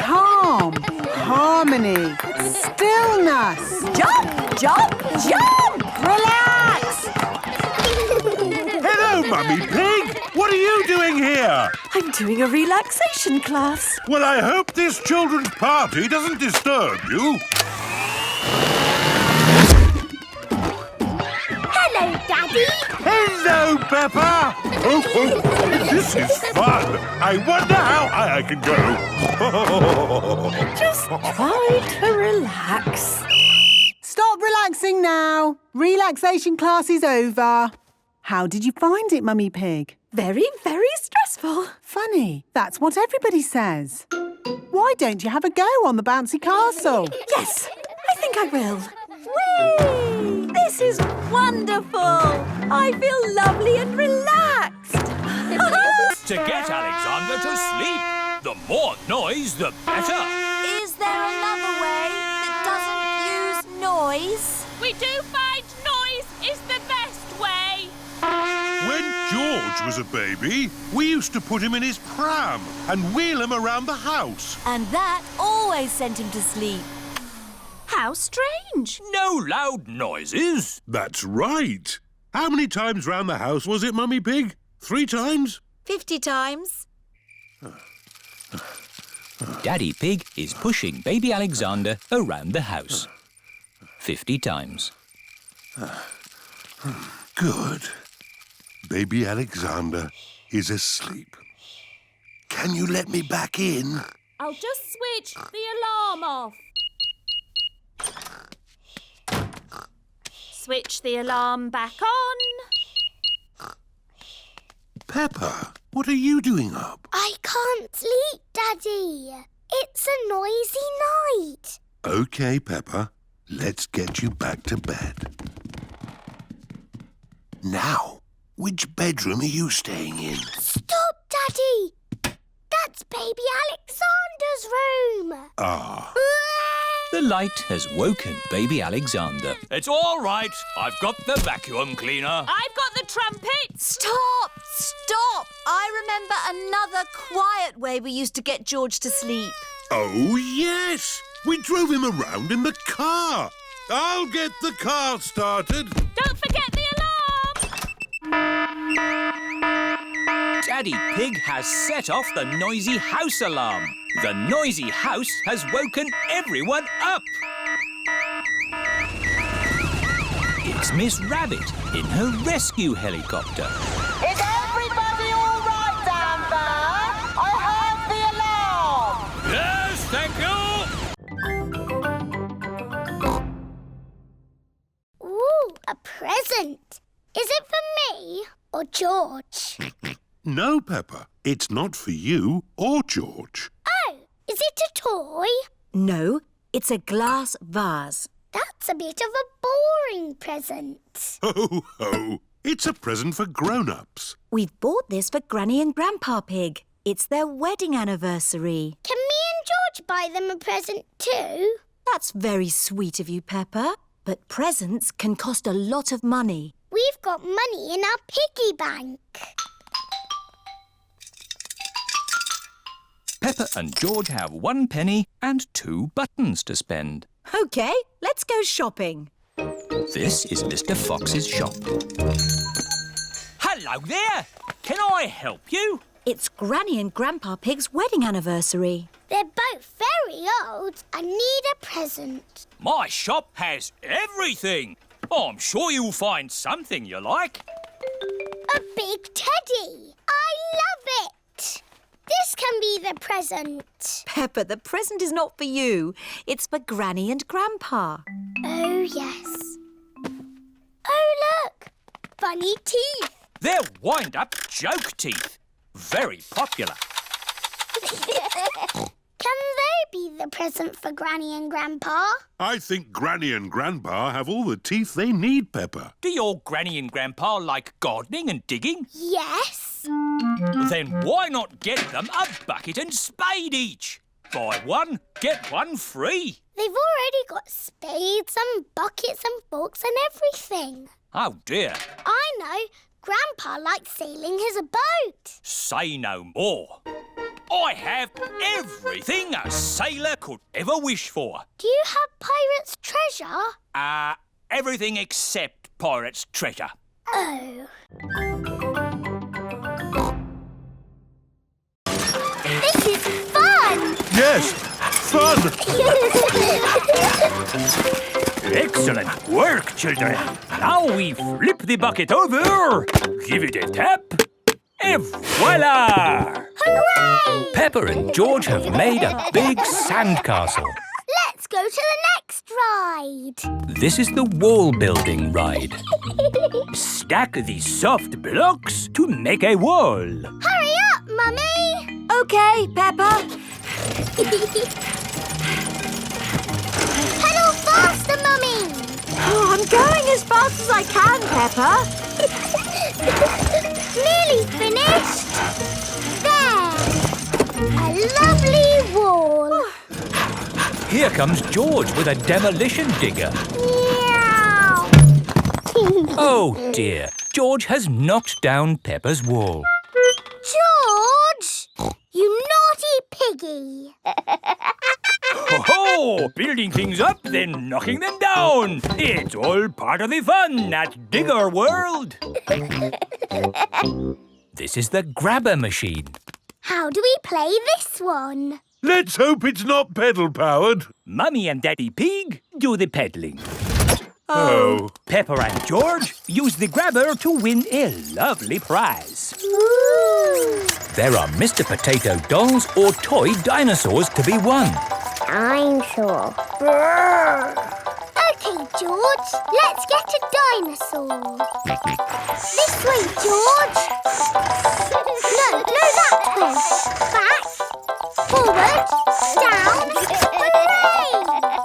Calm. Harmony. Stillness. Jump, jump, jump. Relax. Hello, Mummy Pig. What are you doing here? I'm doing a relaxation class. Well, I hope this children's party doesn't disturb you. Hello, Daddy. Hello, Peppa. Oh, this is fun. I wonder how high I can go. Just try to relax. Stop relaxing now. Relaxation class is over. How did you find it, Mummy Pig? Very, very stressful. Funny. That's what everybody says. Why don't you have a go on the bouncy castle? Yes, I think I will. Whee! This is wonderful. I feel lovely and relaxed. To get Alexander to sleep, the more noise, the better. Is there another way that doesn't use noise? We do find noise is the best way. When George was a baby, we used to put him in his pram and wheel him around the house. And that always sent him to sleep. How strange. No loud noises. That's right. How many times round the house was it, Mummy Pig? 3 times? 50 times. Daddy Pig is pushing baby Alexander around the house. 50 times. Good. Baby Alexander is asleep. Can you let me back in? I'll just switch the alarm off. Switch the alarm back on. Peppa, what are you doing up? I can't sleep, Daddy. It's a noisy night. OK, Peppa. Let's get you back to bed. Now, which bedroom are you staying in? Stop, Daddy. That's baby Alexander's room. Ah. The light has woken baby Alexander. It's all right. I've got the vacuum cleaner. I've got the trumpet. Stop! Stop! I remember another quiet way we used to get George to sleep. Oh, yes. We drove him around in the car. I'll get the car started. Don't forget the alarm. Daddy Pig has set off the noisy house alarm. The noisy house has woken everyone up. It's Miss Rabbit in her rescue helicopter. Is everybody all right down there? I heard the alarm. Yes, thank you. Ooh, a present. Is it for me or George? No, Peppa, it's not for you or George. Oh, is it a toy? No, it's a glass vase. That's a bit of a boring present. Ho, ho! It's a present for grown-ups. We've bought this for Granny and Grandpa Pig. It's their wedding anniversary. Can me and George buy them a present too? That's very sweet of you, Peppa. But presents can cost a lot of money. We've got money in our piggy bank. Peppa and George have 1 penny and 2 buttons to spend. OK, let's go shopping. This is Mr. Fox's shop. Hello there! Can I help you? It's Granny and Grandpa Pig's wedding anniversary. They're both very old. I need a present. My shop has everything. I'm sure you'll find something you like. A big teddy. I love it. This can be the present. Peppa, the present is not for you. It's for Granny and Grandpa. Oh, yes. Oh, look. Funny teeth. They're wind-up joke teeth. Very popular. Can they be the present for Granny and Grandpa? I think Granny and Grandpa have all the teeth they need, Peppa. Do your Granny and Grandpa like gardening and digging? Yes. Then why not get them a bucket and spade each? Buy one, get one free. They've already got spades and buckets and forks and everything. Oh, dear. I know. Grandpa likes sailing his boat. Say no more. I have everything a sailor could ever wish for. Do you have pirate's treasure? Everything except pirate's treasure. Oh. This is fun! Yes, fun! Excellent work, children. Now we flip the bucket over, give it a tap, et voila! Hooray! Peppa and George have made a big sandcastle. Let's go to the next ride. This is the wall building ride. Stack the soft blocks to make a wall. Hurry up, Mummy! OK, Peppa. Pedal faster, Mummy! Oh, I'm going as fast as I can, Peppa. Nearly finished. There! A lovely wall. Here comes George with a demolition digger. Meow! Oh dear, George has knocked down Peppa's wall. George! You naughty piggy! Ho-ho! Building things up, then knocking them down. It's all part of the fun at Digger World. This is the grabber machine. How do we play this one? Let's hope it's not pedal-powered. Mummy and Daddy Pig do the peddling. Oh. Peppa and George use the grabber to win a lovely prize. Ooh. There are Mr. Potato dolls or toy dinosaurs to be won. Dinosaur. OK, George, let's get a dinosaur. This way, George. No, that way. Back, forward, down. Hooray!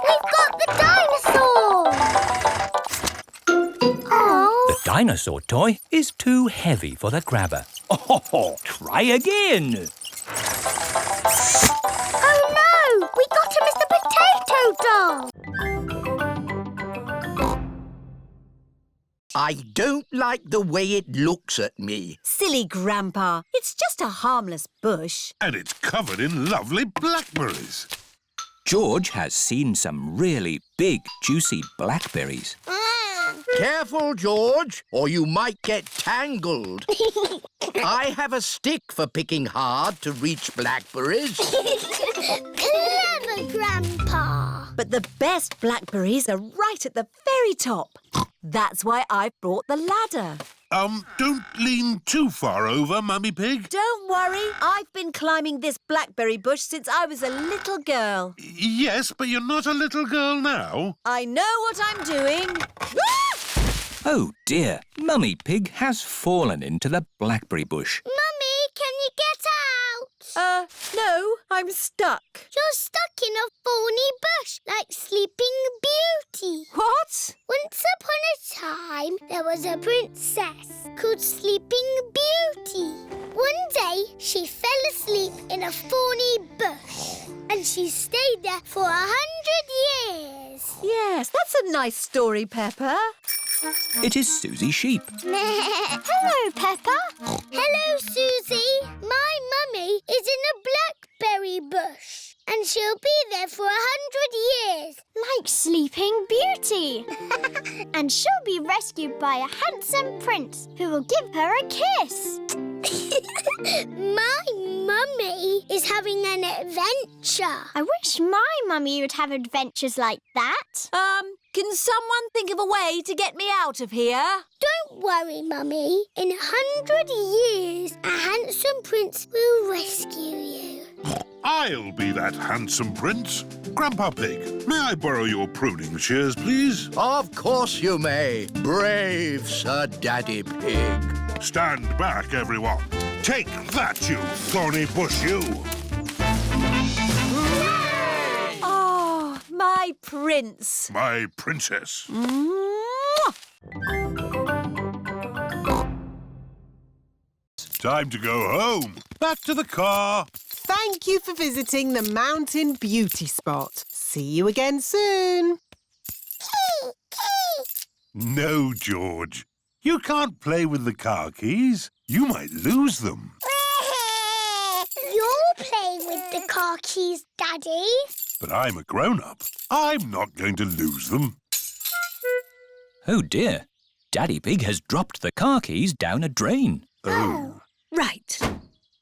We've got the dinosaur. Oh. The dinosaur toy is too heavy for the grabber. Oh, try again. Oh no! We got a Mr. Potato doll! I don't like the way it looks at me. Silly Grandpa. It's just a harmless bush. And it's covered in lovely blackberries. George has seen some really big, juicy blackberries. Careful, George, or you might get tangled. I have a stick for picking hard to reach blackberries. Clever, Grandpa. But the best blackberries are right at the very top. That's why I brought the ladder. Don't lean too far over, Mummy Pig. Don't worry, I've been climbing this blackberry bush since I was a little girl. Yes, but you're not a little girl now. I know what I'm doing. Oh dear, Mummy Pig has fallen into the blackberry bush. Mummy, can you get out? No, I'm stuck. You're stuck in a thorny bush like Sleeping Beauty. What? Once upon a time, there was a princess called Sleeping Beauty. One day, she fell asleep in a thorny bush and she stayed there for 100 years. Yes, that's a nice story, Peppa. It is Suzy Sheep. Hello, Peppa. Hello, Suzy. My mummy is in a blackberry bush and she'll be there for 100 years. Like Sleeping Beauty. And she'll be rescued by a handsome prince who will give her a kiss. My mummy is having an adventure. I wish my mummy would have adventures like that. Can someone think of a way to get me out of here? Don't worry, Mummy. In 100 years, a handsome prince will rescue you. I'll be that handsome prince. Grandpa Pig, may I borrow your pruning shears, please? Of course you may, brave Sir Daddy Pig. Stand back, everyone. Take that, you thorny bush, you! Oh, my prince. My princess. Time to go home. Back to the car. Thank you for visiting the Mountain Beauty Spot. See you again soon. No, George. You can't play with the car keys. You might lose them. You're playing with the car keys, Daddy. But I'm a grown-up. I'm not going to lose them. Oh dear, Daddy Pig has dropped the car keys down a drain. Oh. Right.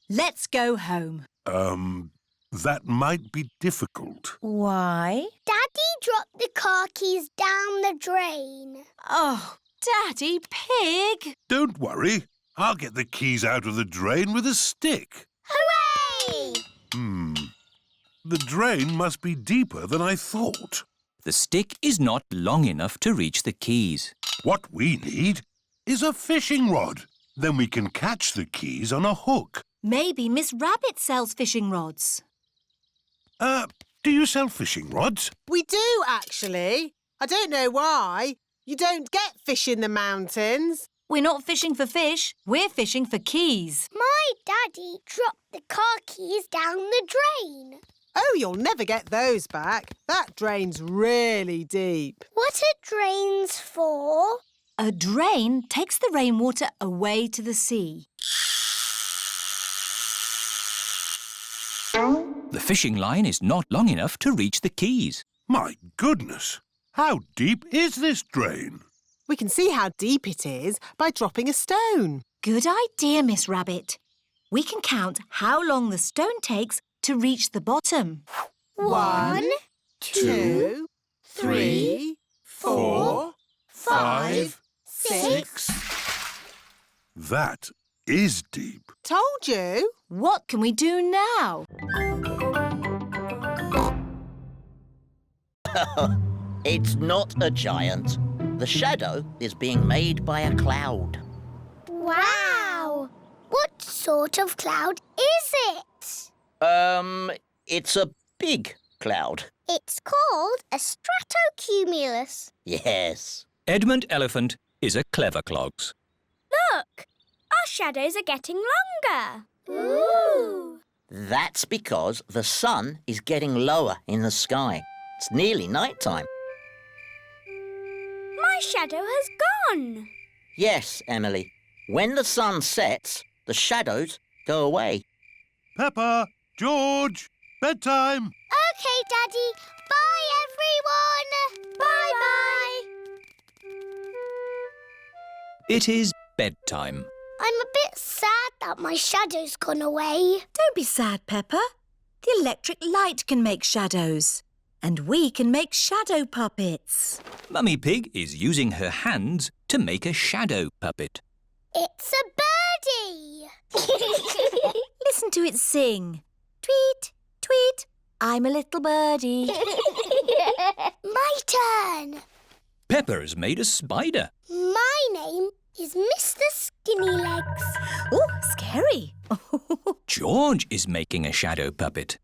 Let's go home. That might be difficult. Why? Daddy dropped the car keys down the drain. Oh, Daddy Pig. Don't worry. I'll get the keys out of the drain with a stick. Hooray! The drain must be deeper than I thought. The stick is not long enough to reach the keys. What we need is a fishing rod. Then we can catch the keys on a hook. Maybe Miss Rabbit sells fishing rods. Do you sell fishing rods? We do, actually. I don't know why. You don't get fish in the mountains. We're not fishing for fish. We're fishing for keys. My daddy dropped the car keys down the drain. Oh, you'll never get those back. That drain's really deep. What are drains for? A drain takes the rainwater away to the sea. The fishing line is not long enough to reach the keys. My goodness! How deep is this drain? We can see how deep it is by dropping a stone. Good idea, Miss Rabbit. We can count how long the stone takes to reach the bottom. 1, 2, 3, 4, 5, 6. That is deep. Told you. What can we do now? It's not a giant. The shadow is being made by a cloud. Wow! What sort of cloud is it? It's a big cloud. It's called a stratocumulus. Yes. Edmund Elephant is a clever clogs. Look! Our shadows are getting longer. Ooh! That's because the sun is getting lower in the sky. It's nearly night time. My shadow has gone. Yes, Emily. When the sun sets, the shadows go away. Peppa, George, bedtime. OK, Daddy. Bye, everyone. Bye-bye. It is bedtime. I'm a bit sad that my shadow's gone away. Don't be sad, Peppa. The electric light can make shadows. And we can make shadow puppets. Mummy Pig is using her hands to make a shadow puppet. It's a birdie. Listen to it sing. Tweet, tweet, I'm a little birdie. My turn. Peppa has made a spider. My name is Mr. Skinny Legs. Oh, scary. George is making a shadow puppet.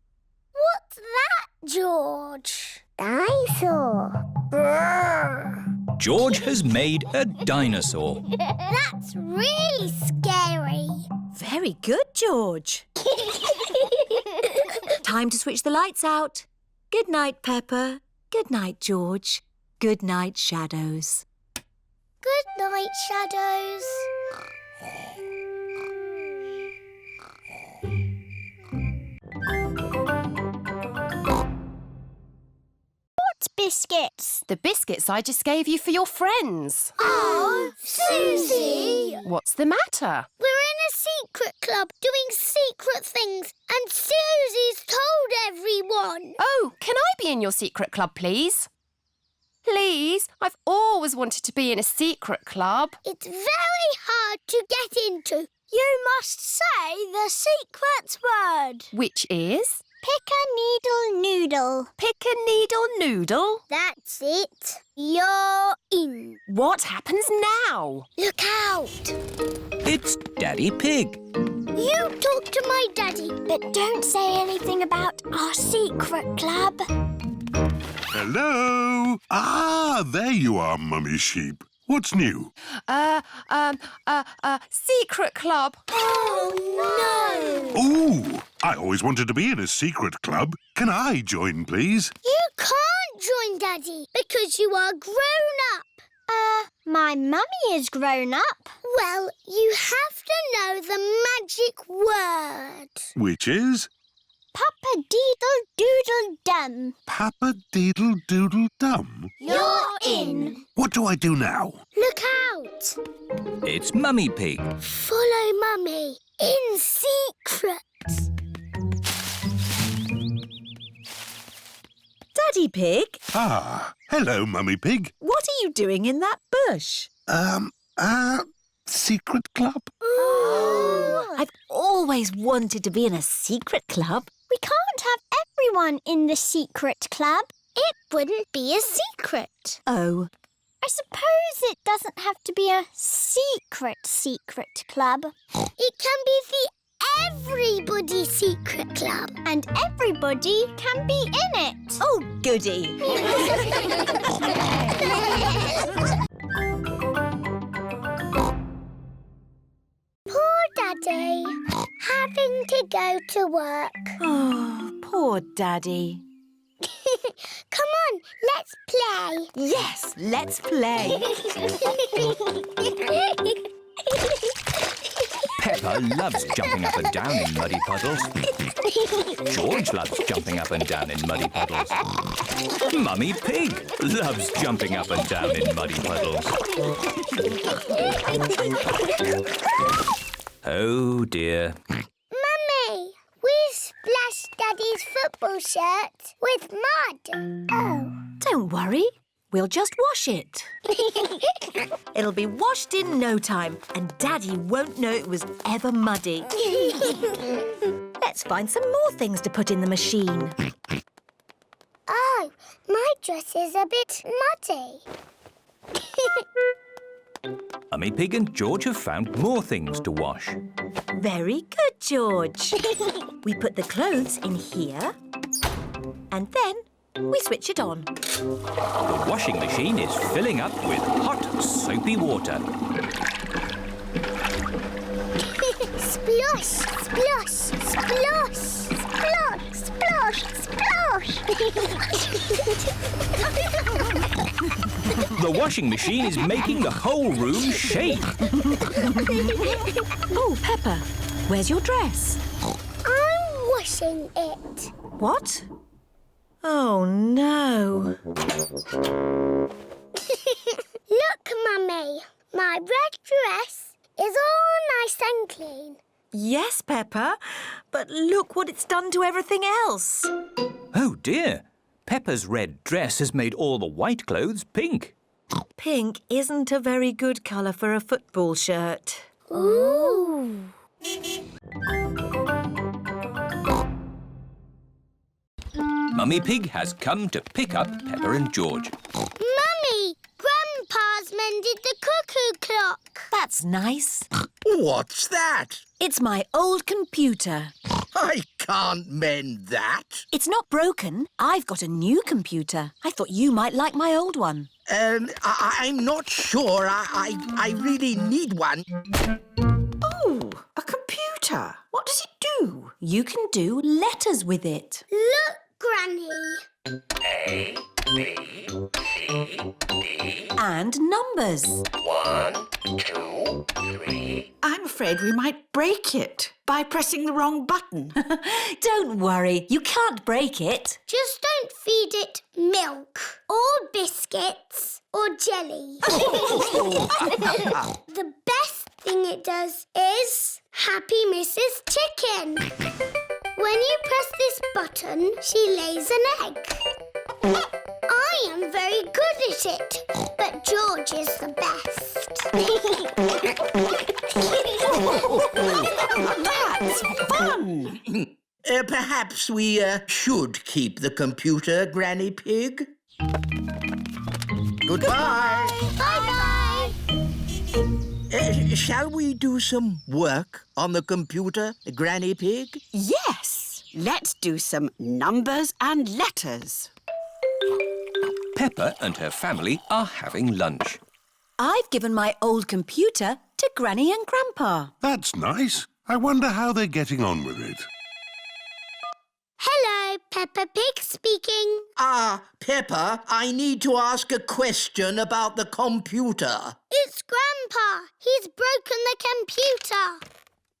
What's that, George? Dinosaur. George has made a dinosaur. That's really scary. Very good, George. Time to switch the lights out. Good night, Peppa. Good night, George. Good night, shadows. Good night, shadows. What biscuits? The biscuits I just gave you for your friends. Oh, Suzy! What's the matter? We're in a secret club doing secret things and Suzy's told everyone. Oh, can I be in your secret club, please? Please, I've always wanted to be in a secret club. It's very hard to get into. You must say the secret word. Which is? Pick a needle noodle. Pick a needle noodle? That's it. You're in. What happens now? Look out. It's Daddy Pig. You talk to my daddy, But don't say anything about our secret club. Hello? Ah, there you are, Mummy Sheep. What's new? Secret club. Oh, no. Ooh, I always wanted to be in a secret club. Can I join, please? You can't join Daddy because you are grown up. My mummy is grown up. Well, you have to know the magic word. Which is? Papa-deedle-doodle-dum. Papa-deedle-doodle-dum. You're in. What do I do now? Look out. It's Mummy Pig. Follow Mummy in secret. Daddy Pig, Ah, hello, Mummy Pig. what are you doing in that bush? Secret club? Oh, I've always wanted to be in a secret club. We can't have everyone in the secret club. It wouldn't be a secret. Oh, I suppose it doesn't have to be a secret club. It can be the Everybody Secret Club. And everybody can be in it. oh, goody. Poor Daddy, having to go to work. Oh, poor Daddy. Come on, let's play. Yes, let's play. Peppa loves jumping up and down in muddy puddles. George loves jumping up and down in muddy puddles. Mummy Pig loves jumping up and down in muddy puddles. Oh dear. Mummy, we splashed Daddy's football shirt with mud. Oh. Don't worry, we'll just wash it. It'll be washed in no time, and Daddy won't know it was ever muddy. Let's find some more things to put in the machine. Oh, my dress is a bit muddy. Mummy Pig and George have found more things to wash. Very good, George. We put the clothes in here, and then we switch it on. The washing machine is filling up with hot, soapy water. Splosh, splosh, splosh, splosh, splosh, splosh. The washing machine is making the whole room shake. Oh, Peppa, where's your dress? I'm washing it. What? Oh, no. Look, Mummy. My red dress is all nice and clean. Yes, Peppa, but look what it's done to everything else. Oh dear. Peppa's red dress has made all the white clothes pink. Pink isn't a very good colour for a football shirt. Ooh. Mummy Pig has come to pick up Peppa and George. Mummy, Grandpa's mended the cuckoo clock. That's nice. What's that? It's my old computer. I can't mend that. It's not broken. I've got a new computer. I thought you might like my old one. I'm not sure. I really need one. Oh, a computer. What does it do? You can do letters with it. Look, Granny. A, B, C, D. And numbers. 1, 2, 3. I'm afraid we might break it by pressing the wrong button. Don't worry, you can't break it. Just don't feed it milk or biscuits or jelly. The best thing it does is Happy Mrs. Chicken. When you press this button, she lays an egg. I am very good at it, but George is the best. That's fun! Perhaps we should keep the computer, Granny Pig. Goodbye. Bye-bye. Shall we do some work on the computer, Granny Pig? Yes! Let's do some numbers and letters. Peppa and her family are having lunch. I've given my old computer to Granny and Grandpa. That's nice. I wonder how they're getting on with it. Hello, Peppa Pig speaking. Peppa, I need to ask a question about the computer. It's Grandpa. He's broken the computer.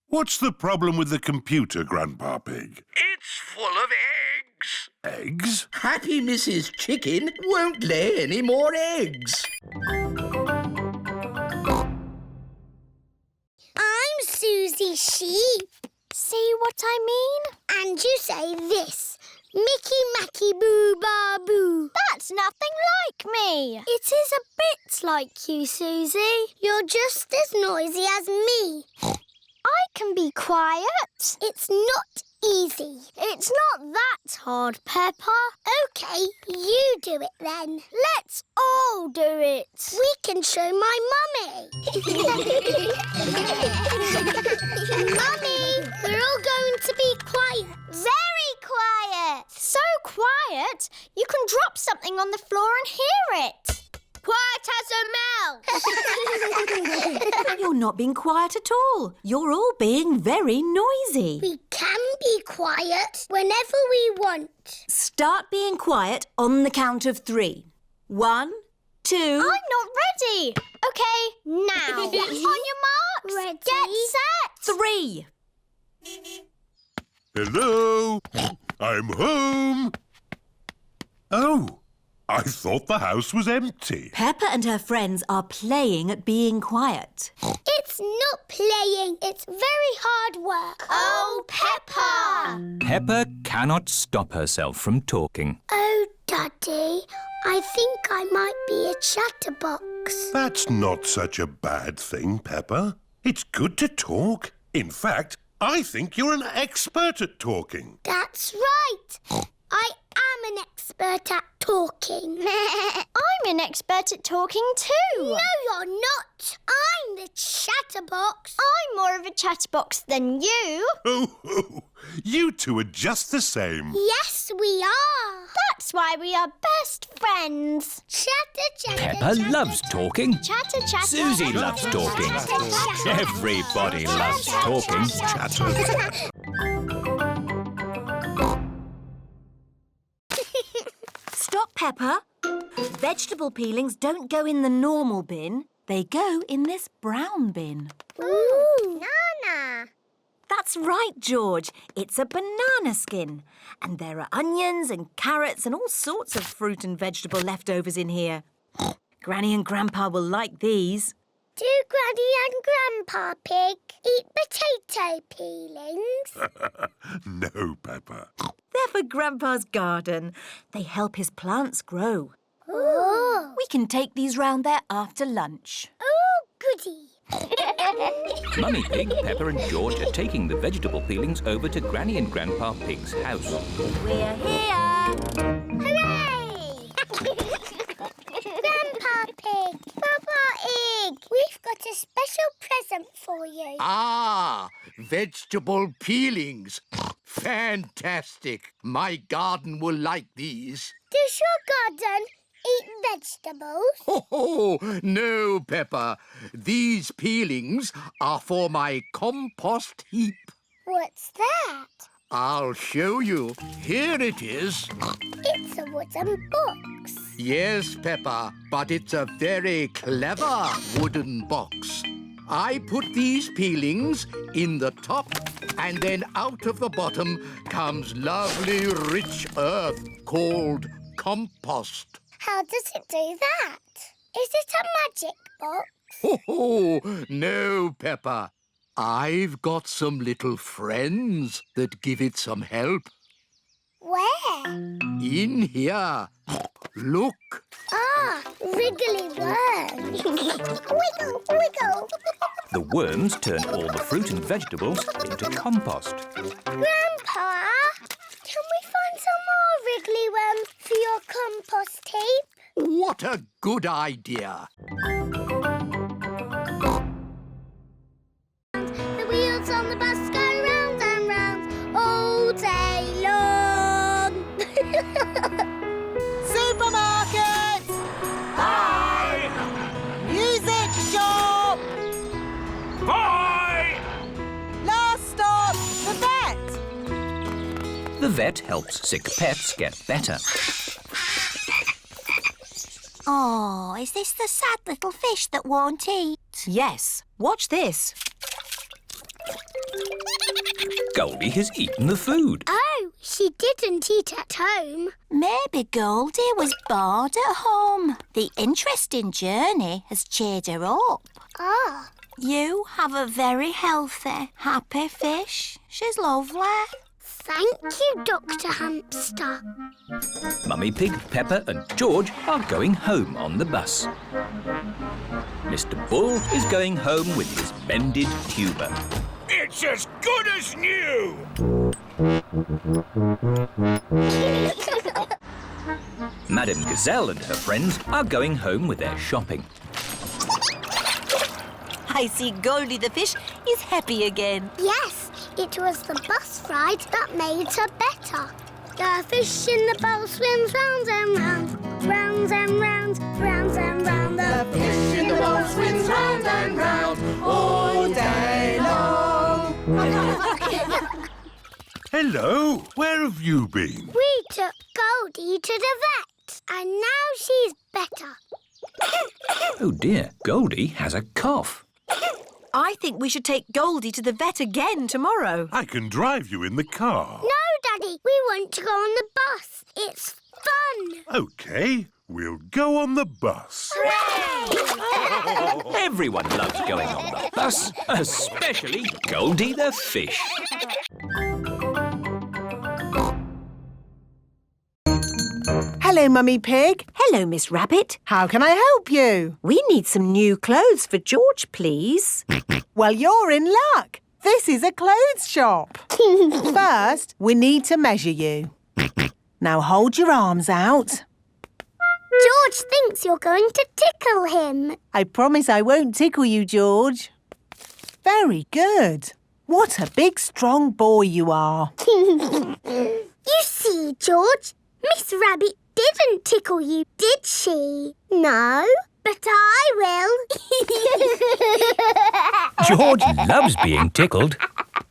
What's the problem with the computer, Grandpa Pig? It's full of eggs. Eggs? Happy Mrs. Chicken won't lay any more eggs. I'm Suzy Sheep. See what I mean? And you say this. Mickey Macky Boo Ba Boo. That's nothing like me. It is a bit like you, Suzy. You're just as noisy as me. I can be quiet. It's not easy. It's not that hard, Peppa. OK, you do it then. Let's all do it. We can show my mummy. Mummy, we're all going to be quiet. Very quiet. So quiet, you can drop something on the floor and hear it. Quiet as a mouse. You're not being quiet at all. You're all being very noisy. We can be quiet whenever we want. Start being quiet on the count of 3. 1, 2... I'm not ready. OK, now. On your marks. Ready. Get set. 3. Hello? I'm home. Oh, I thought the house was empty. Peppa and her friends are playing at being quiet. It's not playing. It's very hard work. Oh, Peppa! Peppa cannot stop herself from talking. Oh, Daddy, I think I might be a chatterbox. That's not such a bad thing, Peppa. It's good to talk. In fact, I think you're an expert at talking. That's right. I am an expert at talking. I'm an expert at talking too. No, you're not. I'm the chatterbox. I'm more of a chatterbox than you. Oh, you two are just the same. Yes, we are. That's why we are best friends. Chatter, chatter, Peppa chatter, loves talking. Chatter, chatter. Suzy loves talking. Everybody loves talking. Chatter. Stop, Peppa. Vegetable peelings don't go in the normal bin. They go in this brown bin. Ooh, banana. That's right, George. It's a banana skin. And there are onions and carrots and all sorts of fruit and vegetable leftovers in here. Granny and Grandpa will like these. Do Granny and Grandpa Pig eat potato peelings? No, Peppa. They're for Grandpa's garden. They help his plants grow. Oh. We can take these round there after lunch. Oh, goody. Mummy Pig, Peppa and George are taking the vegetable peelings over to Granny and Grandpa Pig's house. We're here! Hooray! Grandpa Pig, Papa Pig, we've got a special present for you. Ah, vegetable peelings. Fantastic. My garden will like these. Does your garden eat vegetables? Oh, no, Peppa. These peelings are for my compost heap. What's that? I'll show you. Here it is. It's a wooden box. Yes, Peppa, but it's a very clever wooden box. I put these peelings in the top, and then out of the bottom comes lovely rich earth called compost. How does it do that? Is it a magic box? Oh, no, Peppa. I've got some little friends that give it some help. Where? In here. Look. Ah, wriggly worms. Wiggle, wiggle. The worms turn all the fruit and vegetables into compost. Grandpa, can we find some more wriggly worms for your compost heap? What a good idea. The wheels on the bus go round and round all day long. Supermarket! Hi! Music shop! Hi! Last stop, the vet! The vet helps sick pets get better. Oh, is this the sad little fish that won't eat? Yes. Watch this. Goldie has eaten the food. Oh, she didn't eat at home. Maybe Goldie was bored at home. The interesting journey has cheered her up. Ah. You have a very healthy, happy fish. She's lovely. Thank you, Dr. Hamster. Mummy Pig, Peppa and George are going home on the bus. Mr. Bull is going home with his mended tuber. It's as good as new! Madame Gazelle and her friends are going home with their shopping. I see Goldie the fish is happy again. Yes, it was the bus ride that made her better. The fish in the bowl swims round and round, round and round, round and round. The fish in the bowl swims round and round all day long. Hello, where have you been? We took Goldie to the vet, and now she's better. Oh dear, Goldie has a cough. I think we should take Goldie to the vet again tomorrow. I can drive you in the car. No, Daddy, we want to go on the bus. It's fun. OK, we'll go on the bus. Hooray! Everyone loves going on the bus, especially Goldie the fish. Hello, Mummy Pig. Hello, Miss Rabbit. How can I help you? We need some new clothes for George, please. Well, you're in luck. This is a clothes shop. First, we need to measure you. Now hold your arms out. George thinks you're going to tickle him. I promise I won't tickle you, George. Very good. What a big, strong boy you are. You see, George, Miss Rabbit didn't tickle you, did she? No, but I will. George loves being tickled.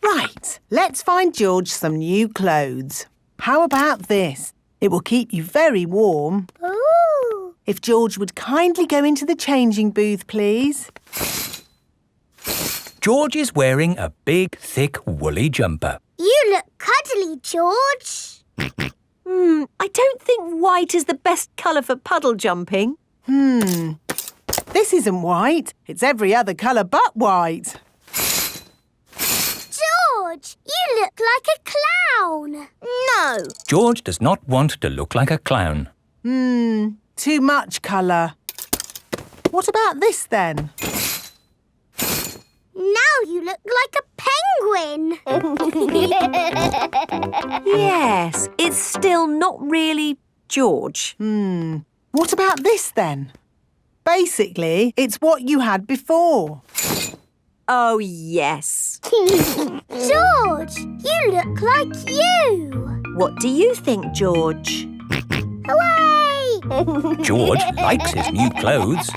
Right, let's find George some new clothes. How about this? It will keep you very warm. Ooh. If George would kindly go into the changing booth, please. George is wearing a big, thick, woolly jumper. You look cuddly, George. I don't think white is the best colour for puddle jumping. This This isn't white. It's every other colour but white. George, you look like a clown. No. George does not want to look like a clown. Too much colour. What about this then? Now you look like a penguin. Yes, it's still not really George. What about this then? Basically, it's what you had before. Oh, yes. George, you look like you. What do you think, George? Hooray! George likes his new clothes.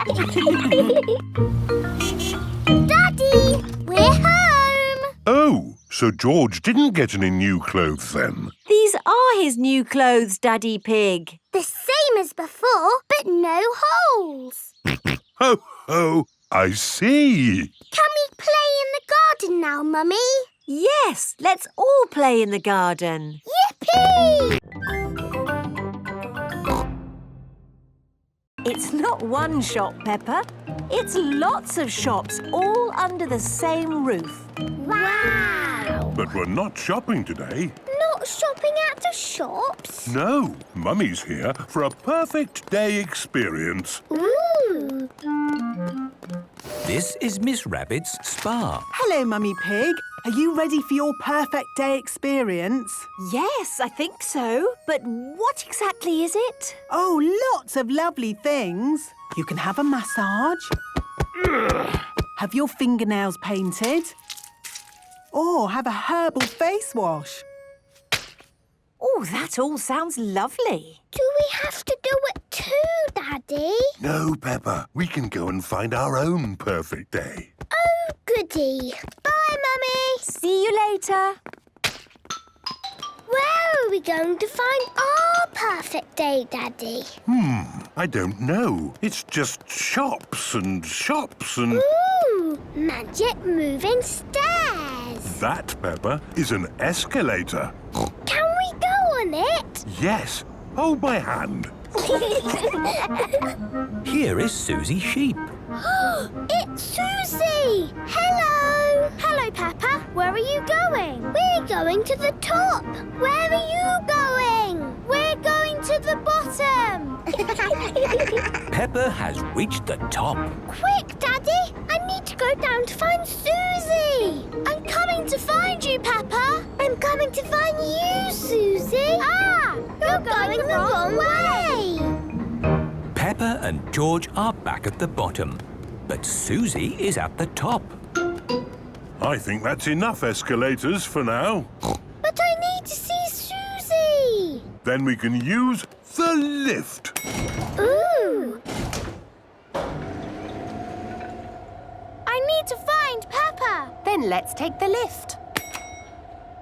Daddy, we're home. Oh, so George didn't get any new clothes then? These are his new clothes, Daddy Pig. The same as before, but no holes. Ho, ho, I see. Can we play in the garden now, Mummy? Yes, let's all play in the garden. Yippee! It's not one shop, Peppa. It's lots of shops all under the same roof. Wow! But we're not shopping today. Not shopping at the shops? No, Mummy's here for a perfect day experience. Ooh! This is Miss Rabbit's spa. Hello, Mummy Pig. Are you ready for your perfect day experience? Yes, I think so. But what exactly is it? Oh, lots of lovely things. You can have a massage. Have your fingernails painted. Or have a herbal face wash. Oh, that all sounds lovely. Do we have to do it too, Daddy? No, Peppa. We can go and find our own perfect day. Oh, goody. Bye, Mummy. See you later. Where are we going to find our perfect day, Daddy? I don't know. It's just shops and shops and... Ooh, magic moving stairs. That, Peppa, is an escalator. Can we go on it? Yes. Hold my hand. Here is Suzy Sheep. It's Suzy! Hello! Hello, Peppa. Where are you going? We're going to the top. Where are you going? We're going to the bottom. Peppa has reached the top. Quick, Daddy! I need to go down to find Suzy. I'm coming to find you, Peppa. I'm coming to find you, Suzy. Ah! You're going the wrong way. Peppa and George are back at the bottom, but Suzy is at the top. I think that's enough escalators for now. But I need to see Suzy. Then we can use the lift. Ooh! I need to find Peppa. Then let's take the lift.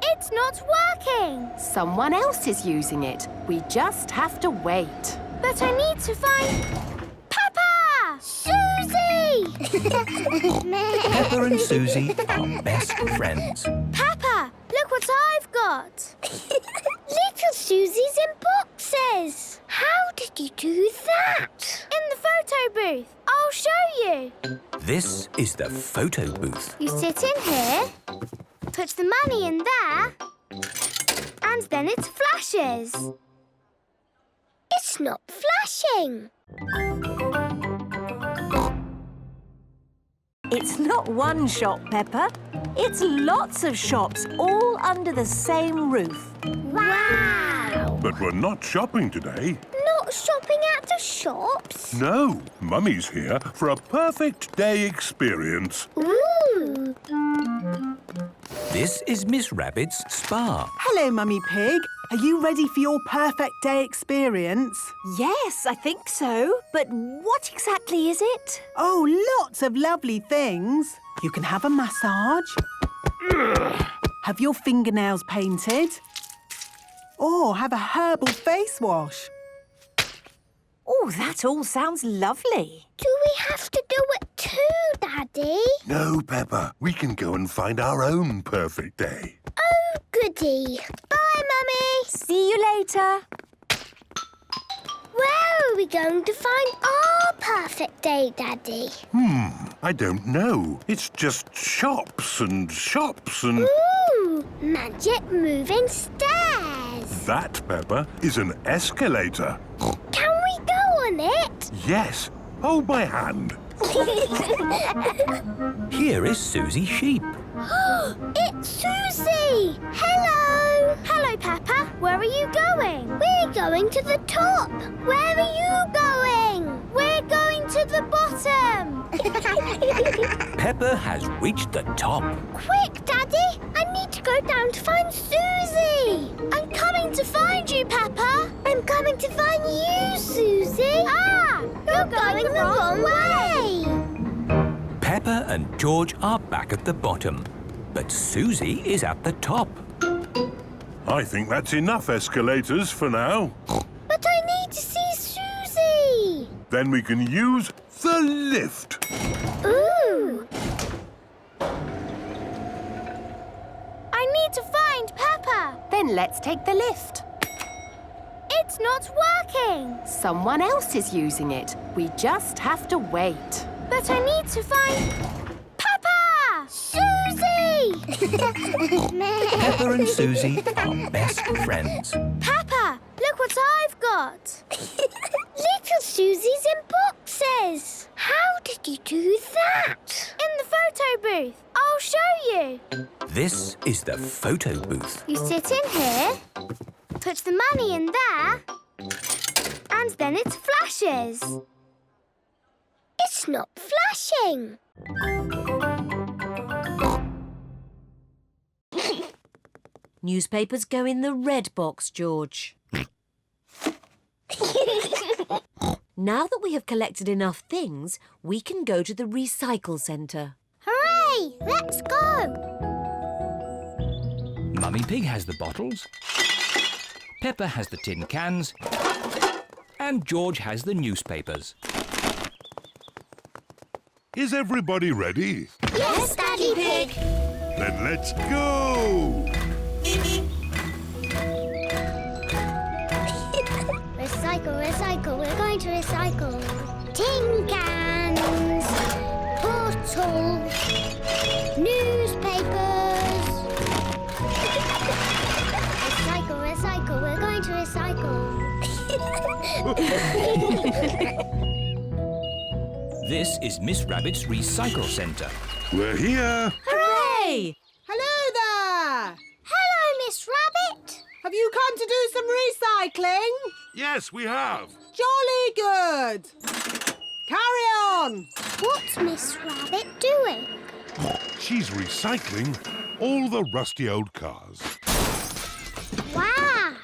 It's not working. Someone else is using it. We just have to wait. But I need to find... Peppa! Suzy! Peppa and Suzy are best friends. Peppa, look what I've got. Little Suzy's in boxes. How did you do that? In the photo booth. I'll show you. This is the photo booth. You sit in here, put the money in there, and then it flashes. It's not flashing. It's not one shop, Peppa. It's lots of shops all under the same roof. Wow! But we're not shopping today. Not shopping at the shops? No, Mummy's here for a perfect day experience. Ooh! This is Miss Rabbit's spa. Hello, Mummy Pig. Are you ready for your perfect day experience? Yes, I think so. But what exactly is it? Oh, lots of lovely things. You can have a massage. Have your fingernails painted. Or have a herbal face wash. Oh, that all sounds lovely. Do we have to do it too, Daddy? No, Peppa. We can go and find our own perfect day. Oh, goody. Bye, Mummy. See you later. Where are we going to find our perfect day, Daddy? I don't know. It's just shops and shops and... Ooh, magic moving stairs. That, Peppa, is an escalator. Can we go on it? Yes. Hold my hand. Here is Suzy Sheep. It's Suzy! Hello! Hello, Peppa. Where are you going? We're going to the top. Where are you going? We're going to the bottom. Peppa has reached the top. Quick, Daddy! I need to go down to find Suzy. I'm coming to find you, Peppa. I'm coming to find you, Suzy. Ah! You're going the wrong way. Peppa and George are back at the bottom, but Suzy is at the top. I think that's enough escalators for now. But I need to see Suzy. Then we can use the lift. Ooh! I need to find Peppa. Then let's take the lift. It's not working. Someone else is using it. We just have to wait. But I need to find Peppa! Suzy! Peppa and Suzy are best friends. Peppa, look what I've got. Little Suzy's in boxes. How did you do that? In the photo booth. I'll show you. This is the photo booth. You sit in here, put the money in there, and then it flashes. It's not flashing. Newspapers go in the red box, George. Now that we have collected enough things, we can go to the recycle centre. Hooray! Let's go. Mummy Pig has the bottles. Peppa has the tin cans. And George has the newspapers. Is everybody ready? Yes, Daddy Pig. Then let's go! Recycle, recycle, we're going to recycle. Tin cans, bottles, newspapers. Recycle, recycle, we're going to recycle. This is Miss Rabbit's recycle centre. We're here. Hooray! Hello there! Hello, Miss Rabbit. Have you come to do some recycling? Yes, we have. Jolly good! Carry on! What's Miss Rabbit doing? She's recycling all the rusty old cars. Wow!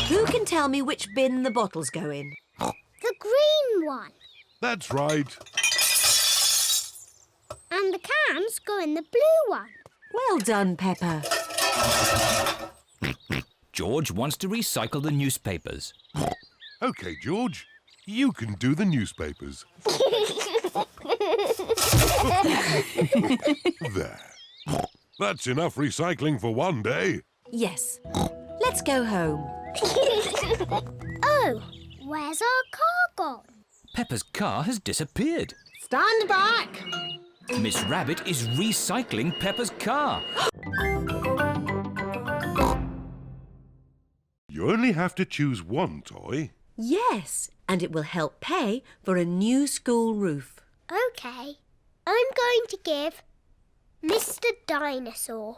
Who can tell me which bin the bottles go in? The green one. That's right. And the cans go in the blue one. Well done, Peppa. George wants to recycle the newspapers. OK, George, you can do the newspapers. There. That's enough recycling for one day. Yes. Let's go home. Oh, where's our car gone? Peppa's car has disappeared. Stand back! Miss Rabbit is recycling Peppa's car. You only have to choose one toy. Yes, and it will help pay for a new school roof. OK. I'm going to give Mr. Dinosaur.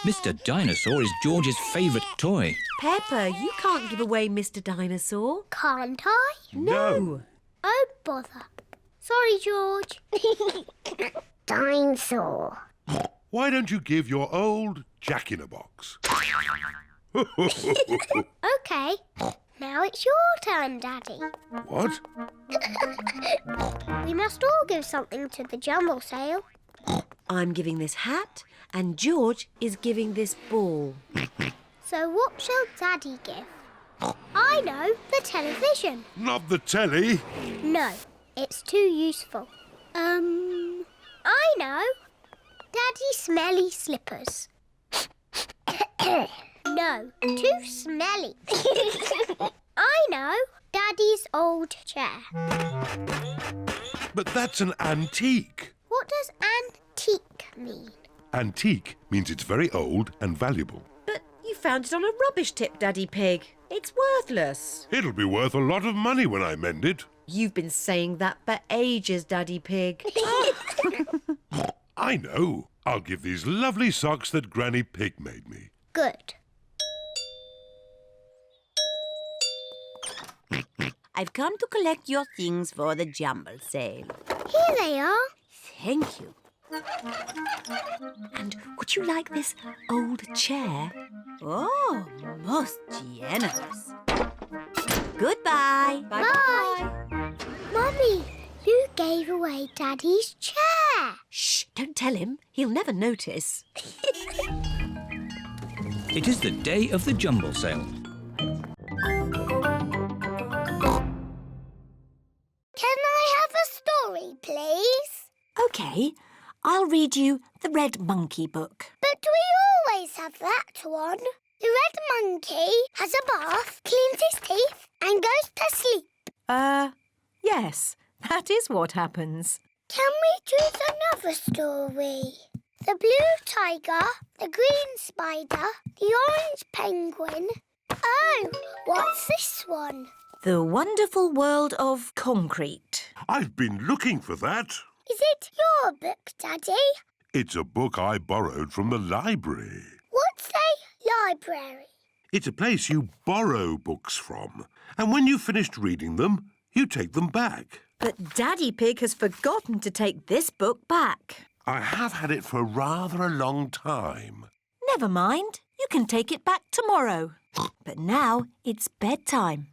Mr. Dinosaur is George's favourite toy. Peppa, you can't give away Mr. Dinosaur. Can't I? No. Oh, bother. Sorry, George. Dinosaur. Why don't you give your old Jack-in-a-Box? OK. Now it's your turn, Daddy. What? We must all give something to the jumble sale. I'm giving this hat and George is giving this ball. So what shall Daddy give? I know, the television. Not the telly. No, it's too useful. I know. Daddy smelly slippers. No, No, too smelly. I know. Daddy's old chair. But that's an antique. What does antique mean? Antique means it's very old and valuable. But you found it on a rubbish tip, Daddy Pig. It's worthless. It'll be worth a lot of money when I mend it. You've been saying that for ages, Daddy Pig. I know. I'll give these lovely socks that Granny Pig made me. Good. I've come to collect your things for the jumble sale. Here they are. Thank you. And would you like this old chair? Oh, most generous. Goodbye. Bye. Mummy, you gave away Daddy's chair. Shh, don't tell him. He'll never notice. It is the day of the jumble sale. Can I have a story, please? OK, I'll read you the Red Monkey book. But we always have that one. The red monkey has a bath, cleans his teeth and goes to sleep. Yes, that is what happens. Can we choose another story? The blue tiger, the green spider, the orange penguin. Oh, what's this one? The Wonderful World of Concrete. I've been looking for that. Is it your book, Daddy? It's a book I borrowed from the library. What's a library? It's a place you borrow books from. And when you've finished reading them, you take them back. But Daddy Pig has forgotten to take this book back. I have had it for rather a long time. Never mind. You can take it back tomorrow. But now it's bedtime.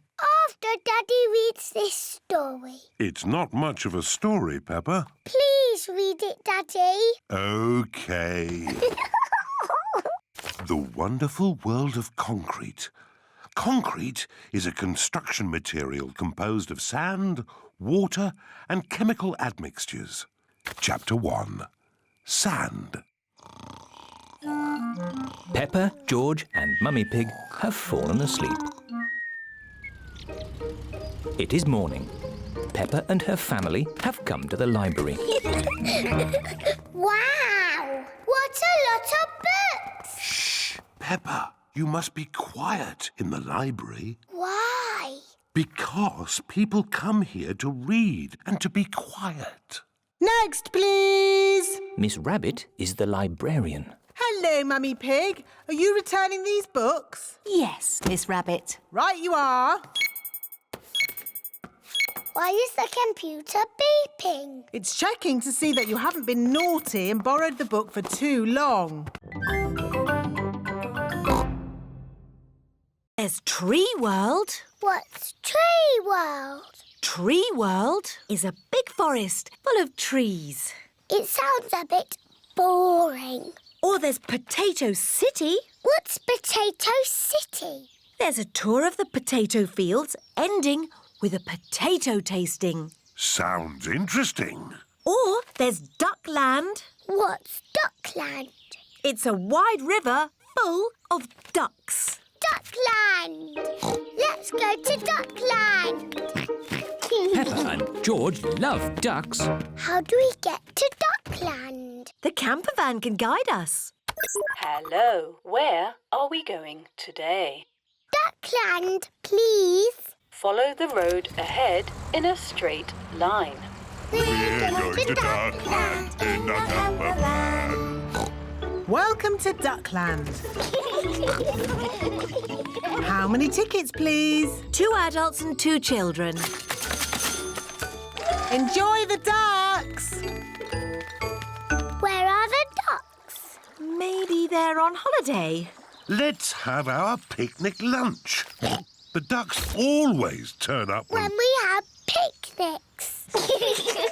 After Daddy reads this story. It's not much of a story, Peppa. Please read it, Daddy. OK. The Wonderful World of Concrete. Concrete is a construction material composed of sand, water and chemical admixtures. Chapter 1. Sand. Peppa, George and Mummy Pig have fallen asleep. It is morning. Peppa and her family have come to the library. Wow! What a lot of books! Shh! Peppa, you must be quiet in the library. Why? Because people come here to read and to be quiet. Next, please. Miss Rabbit is the librarian. Hello, Mummy Pig. Are you returning these books? Yes, Miss Rabbit. Right you are. Why is the computer beeping? It's checking to see that you haven't been naughty and borrowed the book for too long. There's Tree World. What's Tree World? Tree World is a big forest full of trees. It sounds a bit boring. Or there's Potato City. What's Potato City? There's a tour of the potato fields ending with a potato tasting. Sounds interesting. Or there's Duckland. What's Duckland? It's a wide river full of ducks. Duckland! Let's go to Duckland! Peppa and George love ducks. How do we get to Duckland? The campervan can guide us. Hello, where are we going today? Duckland, please. Follow the road ahead in a straight line. We're going to Duckland in a campervan. Welcome to Duckland. How many tickets, please? 2 adults and 2 children. Enjoy the ducks. Where are the ducks? Maybe they're on holiday. Let's have our picnic lunch. The ducks always turn up When we have picnics.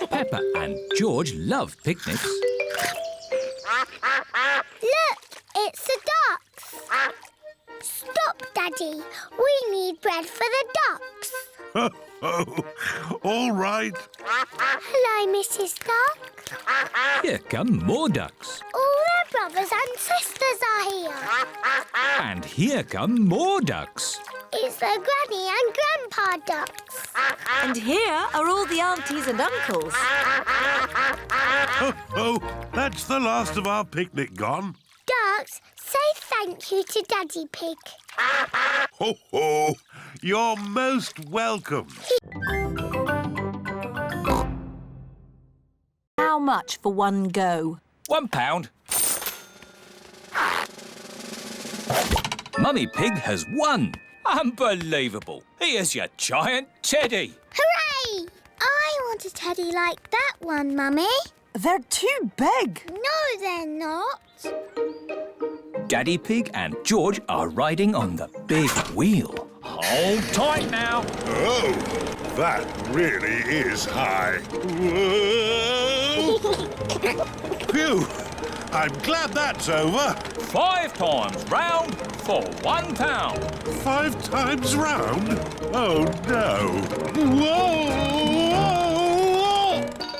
Peppa and George love picnics. Look, it's the ducks. Stop, Daddy. We need bread for the ducks. All right. Hello, Mrs. Duck. Here come more ducks. All their brothers and sisters are here. And here come more ducks. It's the Granny and Grandpa ducks. And here are all the aunties and uncles. Oh, that's the last of our picnic gone. Ducks, say thank you to Daddy Pig. Ho, ho! You're most welcome. How much for one go? £1. Mummy Pig has won. Unbelievable. Here's your giant teddy. Hooray! I want a teddy like that one, Mummy. They're too big. No, they're not. Daddy Pig and George are riding on the big wheel. Hold tight now. Oh, that really is high. Whoa! Phew! I'm glad that's over. 5 times round for £1. 5 times round? Oh, no. Whoa!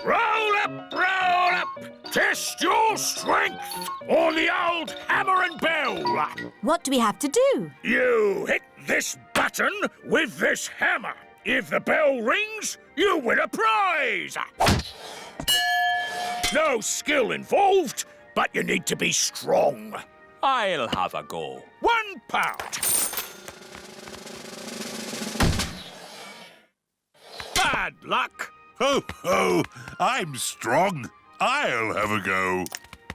Roll up, roll up! Test your strength on the old hammer and bell. What do we have to do? You hit this button with this hammer. If the bell rings, you win a prize. No skill involved, but you need to be strong. I'll have a go. £1. Bad luck. Ho, ho! I'm strong. I'll have a go.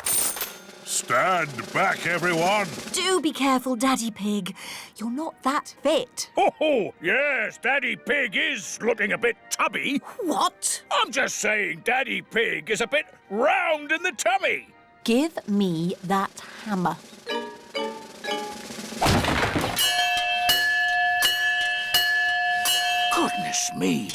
Stand back, everyone. Do be careful, Daddy Pig. You're not that fit. Oh, yes, Daddy Pig is looking a bit tubby. What? I'm just saying Daddy Pig is a bit round in the tummy. Give me that hammer. Goodness me,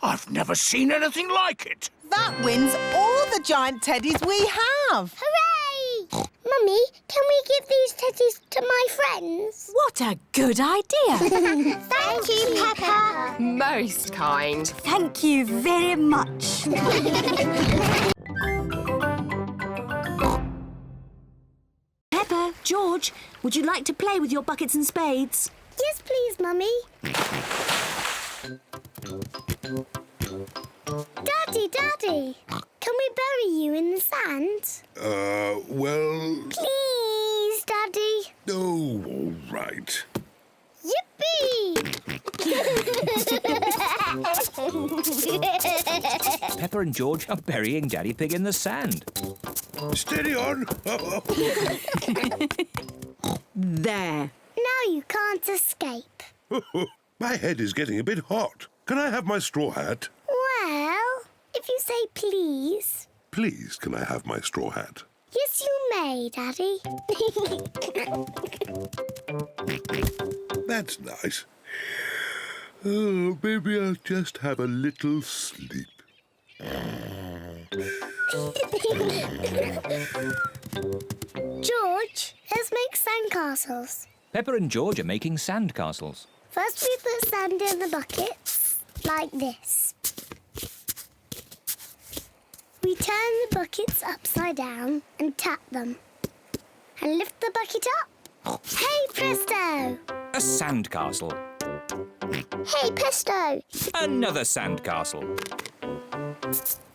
I've never seen anything like it. That wins all the giant teddies we have. Hooray! Mummy, can we give these teddies to my friends? What a good idea. Thank you, Peppa. Most kind. Thank you very much. Peppa, George, would you like to play with your buckets and spades? Yes, please, Mummy. Daddy, can we bury you in the sand? Well... Please, Daddy. Oh, all right. Yippee! Peppa and George are burying Daddy Pig in the sand. Steady on. There. Now you can't escape. My head is getting a bit hot. Can I have my straw hat? Well, if you say please. Please, can I have my straw hat? Yes, you may, Daddy. That's nice. Oh, maybe I'll just have a little sleep. George, let's make sandcastles. Peppa and George are making sandcastles. First we put sand in the buckets, like this. We turn the buckets upside down and tap them. And lift the bucket up. Hey, presto! A sandcastle. Hey, presto! Another sandcastle.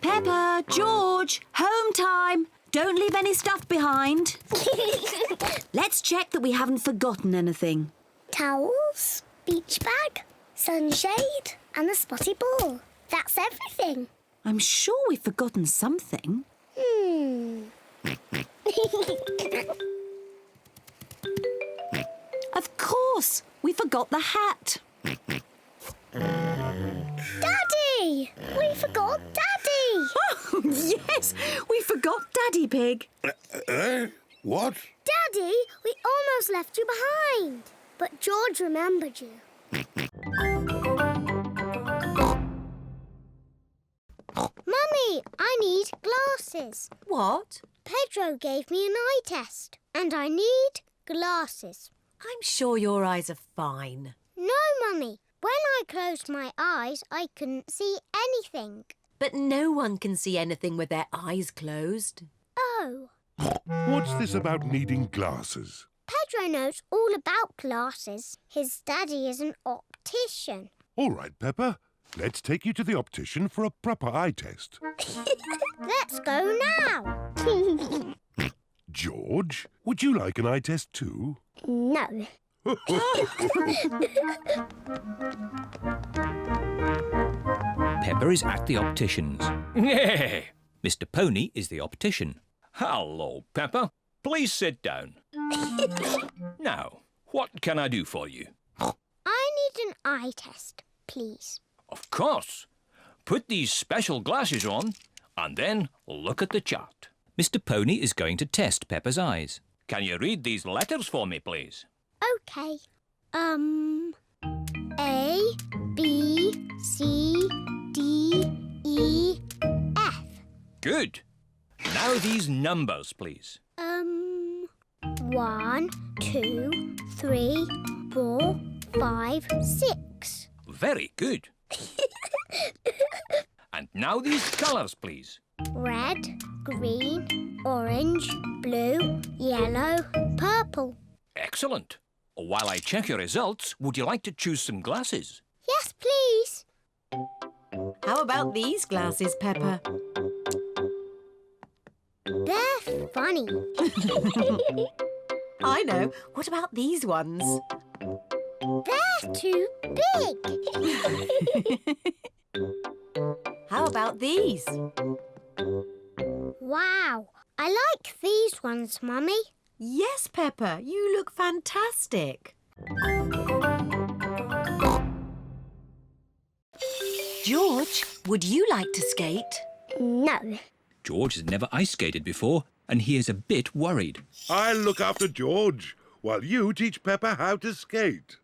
Peppa, George, home time. Don't leave any stuff behind. Let's check that we haven't forgotten anything. Towels, beach bag, sunshade and the spotty ball. That's everything. I'm sure we've forgotten something. Of course, we forgot the hat. Daddy! We forgot Daddy! Oh, yes, we forgot Daddy Pig. What? Daddy, we almost left you behind. But George remembered you. Mummy, I need glasses. What? Pedro gave me an eye test, and I need glasses. I'm sure your eyes are fine. No, Mummy. When I closed my eyes, I couldn't see anything. But no one can see anything with their eyes closed. Oh. What's this about needing glasses? Pedro knows all about glasses. His daddy is an optician. All right, Peppa. Let's take you to the optician for a proper eye test. Let's go now. George, would you like an eye test too? No. Peppa is at the optician's. Mr. Pony is the optician. Hello, Peppa. Please sit down. Now, what can I do for you? I need an eye test, please. Of course. Put these special glasses on and then look at the chart. Mr. Pony is going to test Peppa's eyes. Can you read these letters for me, please? OK. A, B, C, D, E, F. Good. Now these numbers, please. 1, 2, 3, 4, 5, 6. Very good. And now these colours, please. Red, green, orange, blue, yellow, purple. Excellent. While I check your results, would you like to choose some glasses? Yes, please. How about these glasses, Peppa? They're funny. I know. What about these ones? They're too big. How about these? Wow, I like these ones, Mummy. Yes, Peppa, you look fantastic. George, would you like to skate? No. George has never ice skated before and he is a bit worried. I'll look after George while you teach Peppa how to skate.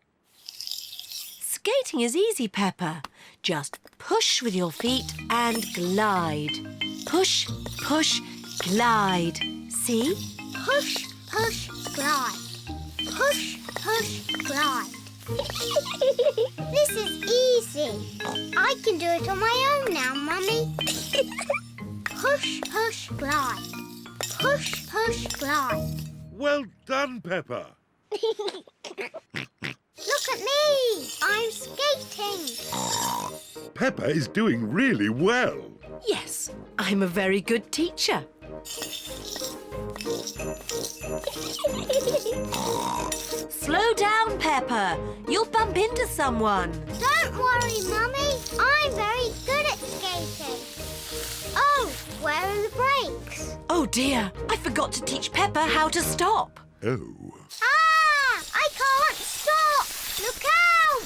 Skating is easy, Peppa. Just push with your feet and glide. Push, push, glide. See? Push, push, glide. Push, push, glide. This is easy. I can do it on my own now, Mummy. Push, push, glide. Push, push, glide. Well done, Peppa. Look at me! I'm skating. Peppa is doing really well. Yes, I'm a very good teacher. Slow down, Peppa. You'll bump into someone. Don't worry, Mummy. I'm very good at skating. Oh, where are the brakes? Oh dear, I forgot to teach Peppa how to stop. Oh. Ah! I can't stop! Look out!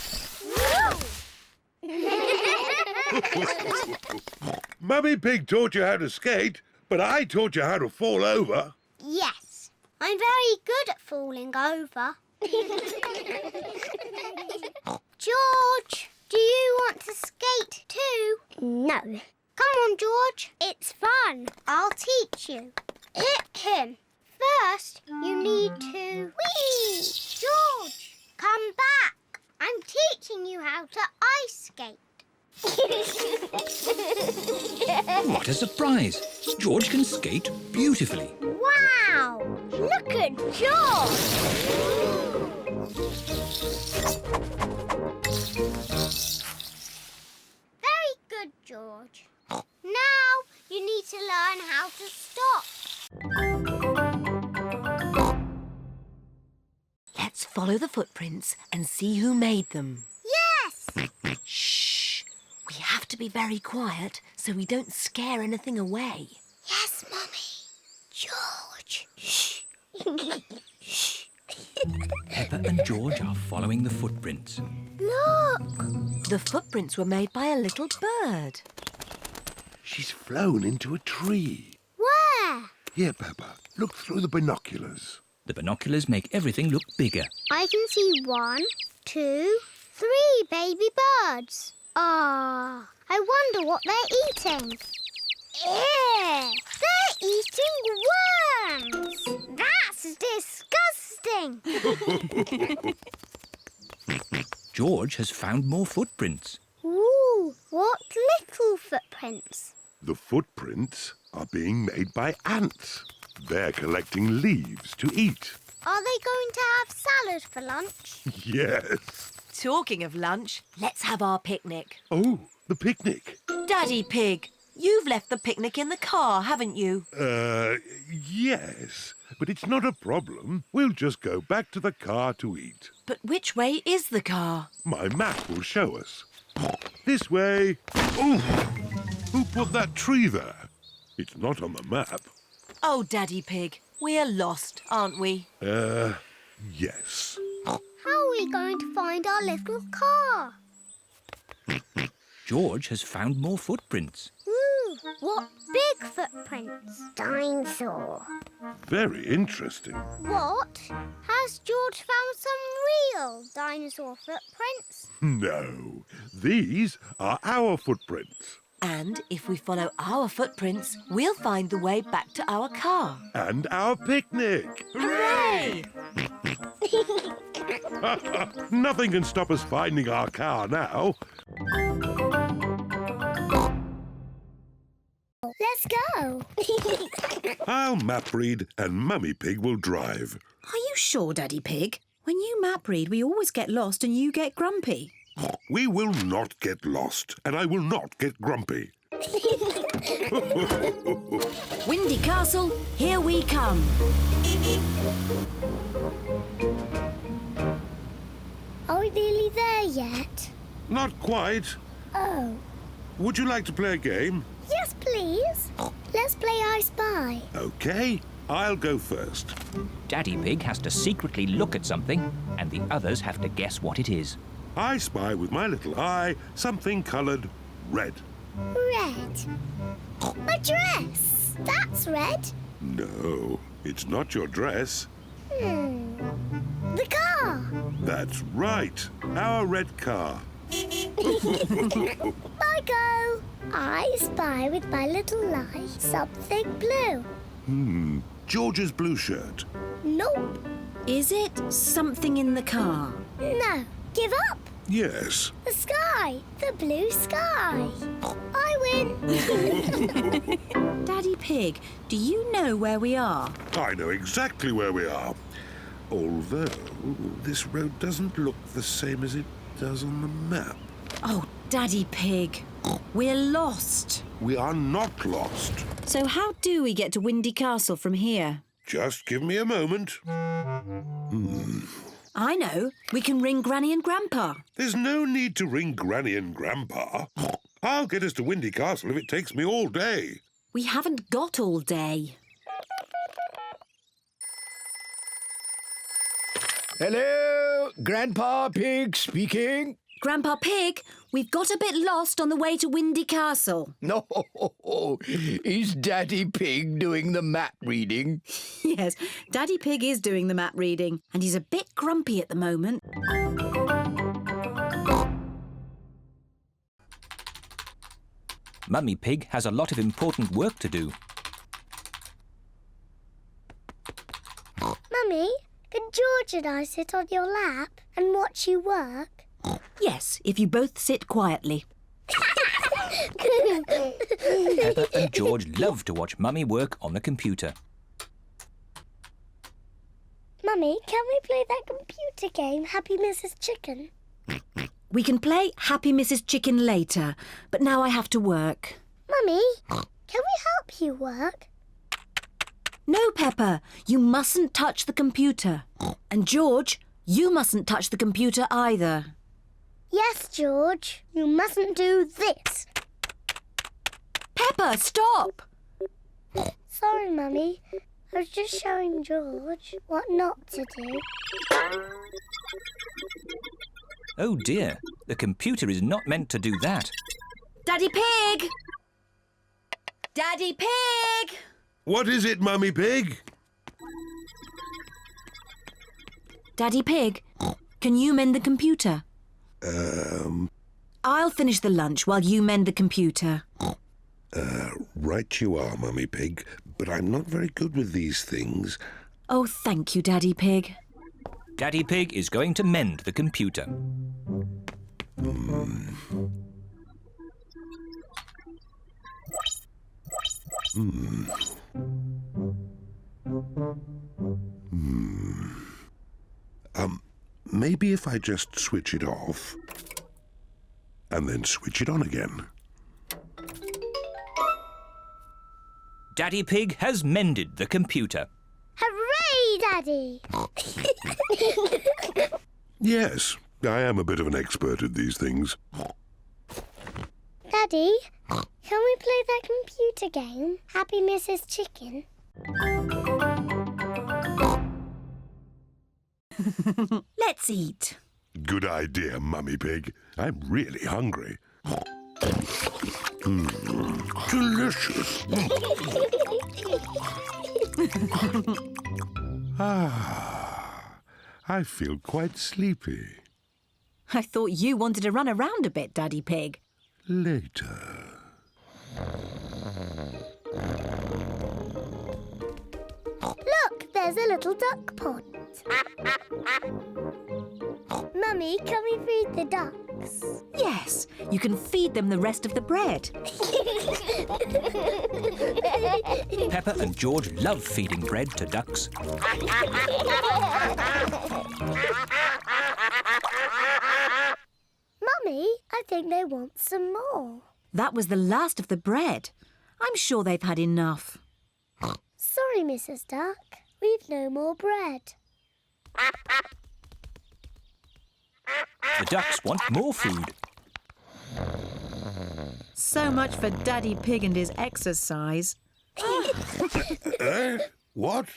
Mummy Pig taught you how to skate, but I taught you how to fall over. Yes, I'm very good at falling over. George, do you want to skate too? No. Come on, George. It's fun. I'll teach you. First, you need to... Whee! George, come back. I'm teaching you how to ice skate. What a surprise! George can skate beautifully. Wow! Look at George! Very good, George. Now you need to learn how to stop. Let's follow the footprints and see who made them. Yes! Shh! We have to be very quiet so we don't scare anything away. Yes, Mummy. George. Shh. Shh. Peppa and George are following the footprints. Look! The footprints were made by a little bird. She's flown into a tree. Where? Here, Peppa. Look through the binoculars. The binoculars make everything look bigger. I can see 1, 2, 3 baby birds. Ah, I wonder what they're eating. Ew! They're eating worms! That's disgusting! George has found more footprints. Ooh, what little footprints? The footprints are being made by ants. They're collecting leaves to eat. Are they going to have salad for lunch? Yes. Talking of lunch, let's have our picnic. Oh, the picnic. Daddy Pig, you've left the picnic in the car, haven't you? Yes. But it's not a problem. We'll just go back to the car to eat. But which way is the car? My map will show us. This way. Oh! Who put that tree there? It's not on the map. Oh, Daddy Pig, we're lost, aren't we? Yes. How are we going to find our little car? George has found more footprints. Ooh, what big footprints. Dinosaur. Very interesting. What? Has George found some real dinosaur footprints? No, these are our footprints. And if we follow our footprints, we'll find the way back to our car. And our picnic. Hooray! Nothing can stop us finding our car now. Let's go. I'll map read and Mummy Pig will drive. Are you sure, Daddy Pig? When you map read, we always get lost and you get grumpy. We will not get lost, and I will not get grumpy. Windy Castle, here we come. Are we nearly there yet? Not quite. Oh. Would you like to play a game? Yes, please. Let's play I Spy. OK, I'll go first. Daddy Pig has to secretly look at something, and the others have to guess what it is. I spy with my little eye something coloured red. Red. My dress. That's red. No, it's not your dress. The car. That's right, our red car. I go. I spy with my little eye something blue. George's blue shirt. Nope. Is it something in the car? No. Give up. Yes. The sky. The blue sky. I win. Daddy Pig, do you know where we are? I know exactly where we are. Although this road doesn't look the same as it does on the map. Oh, Daddy Pig, we're lost. We are not lost. So how do we get to Windy Castle from here? Just give me a moment. I know. We can ring Granny and Grandpa. There's no need to ring Granny and Grandpa. I'll get us to Windy Castle if it takes me all day. We haven't got all day. Hello, Grandpa Pig speaking. Grandpa Pig, we've got a bit lost on the way to Windy Castle. No, is Daddy Pig doing the map reading? Yes, Daddy Pig is doing the map reading, and he's a bit grumpy at the moment. Mummy Pig has a lot of important work to do. Mummy, can George and I sit on your lap and watch you work? Yes, if you both sit quietly. Peppa and George love to watch Mummy work on the computer. Mummy, can we play that computer game, Happy Mrs. Chicken? We can play Happy Mrs. Chicken later, but now I have to work. Mummy, can we help you work? No, Peppa, you mustn't touch the computer. And George, you mustn't touch the computer either. Yes, George. You mustn't do this. Peppa, stop! Sorry, Mummy. I was just showing George what not to do. Oh dear, the computer is not meant to do that. Daddy Pig! Daddy Pig! What is it, Mummy Pig? Daddy Pig, can you mend the computer? I'll finish the lunch while you mend the computer. Right you are, Mummy Pig, but I'm not very good with these things. Oh, thank you, Daddy Pig. Daddy Pig is going to mend the computer. Maybe if I just switch it off and then switch it on again. Daddy Pig has mended the computer. Hooray, Daddy! Yes, I am a bit of an expert at these things. Daddy, can we play that computer game? Happy Mrs. Chicken? Let's eat. Good idea, Mummy Pig. I'm really hungry. Delicious. I feel quite sleepy. I thought you wanted to run around a bit, Daddy Pig. Later. Look, there's a little duck pond. Mummy, can we feed the ducks? Yes, you can feed them the rest of the bread. Peppa and George love feeding bread to ducks. Mummy, I think they want some more. That was the last of the bread. I'm sure they've had enough. Sorry, Mrs. Duck. We've no more bread. The ducks want more food. So much for Daddy Pig and his exercise. What?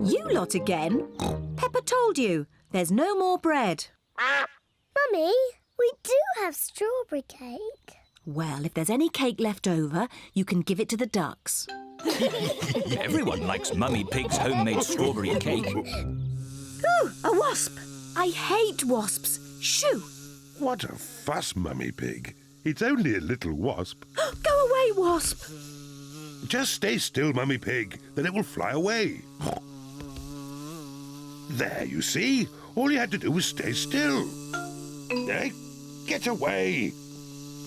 You lot again? Peppa told you. There's no more bread. Mummy, we do have strawberry cake. Well, if there's any cake left over, you can give it to the ducks. Everyone likes Mummy Pig's homemade strawberry cake. Ooh, a wasp! I hate wasps. Shoo! What a fuss, Mummy Pig. It's only a little wasp. Go away, wasp! Just stay still, Mummy Pig, then it will fly away. There, you see? All you had to do was stay still. Get away!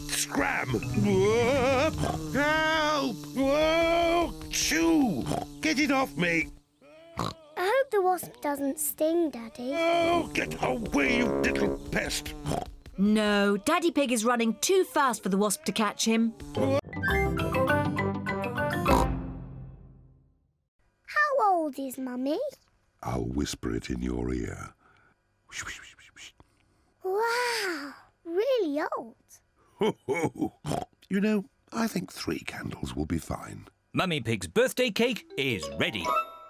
Scram! Whoop! Help! Whoa! Shoo! Get it off me! I hope the wasp doesn't sting, Daddy. Oh, get away, you little pest! No, Daddy Pig is running too fast for the wasp to catch him. How old is Mummy? I'll whisper it in your ear. Wow, really old. You know, I think 3 candles will be fine. Mummy Pig's birthday cake is ready.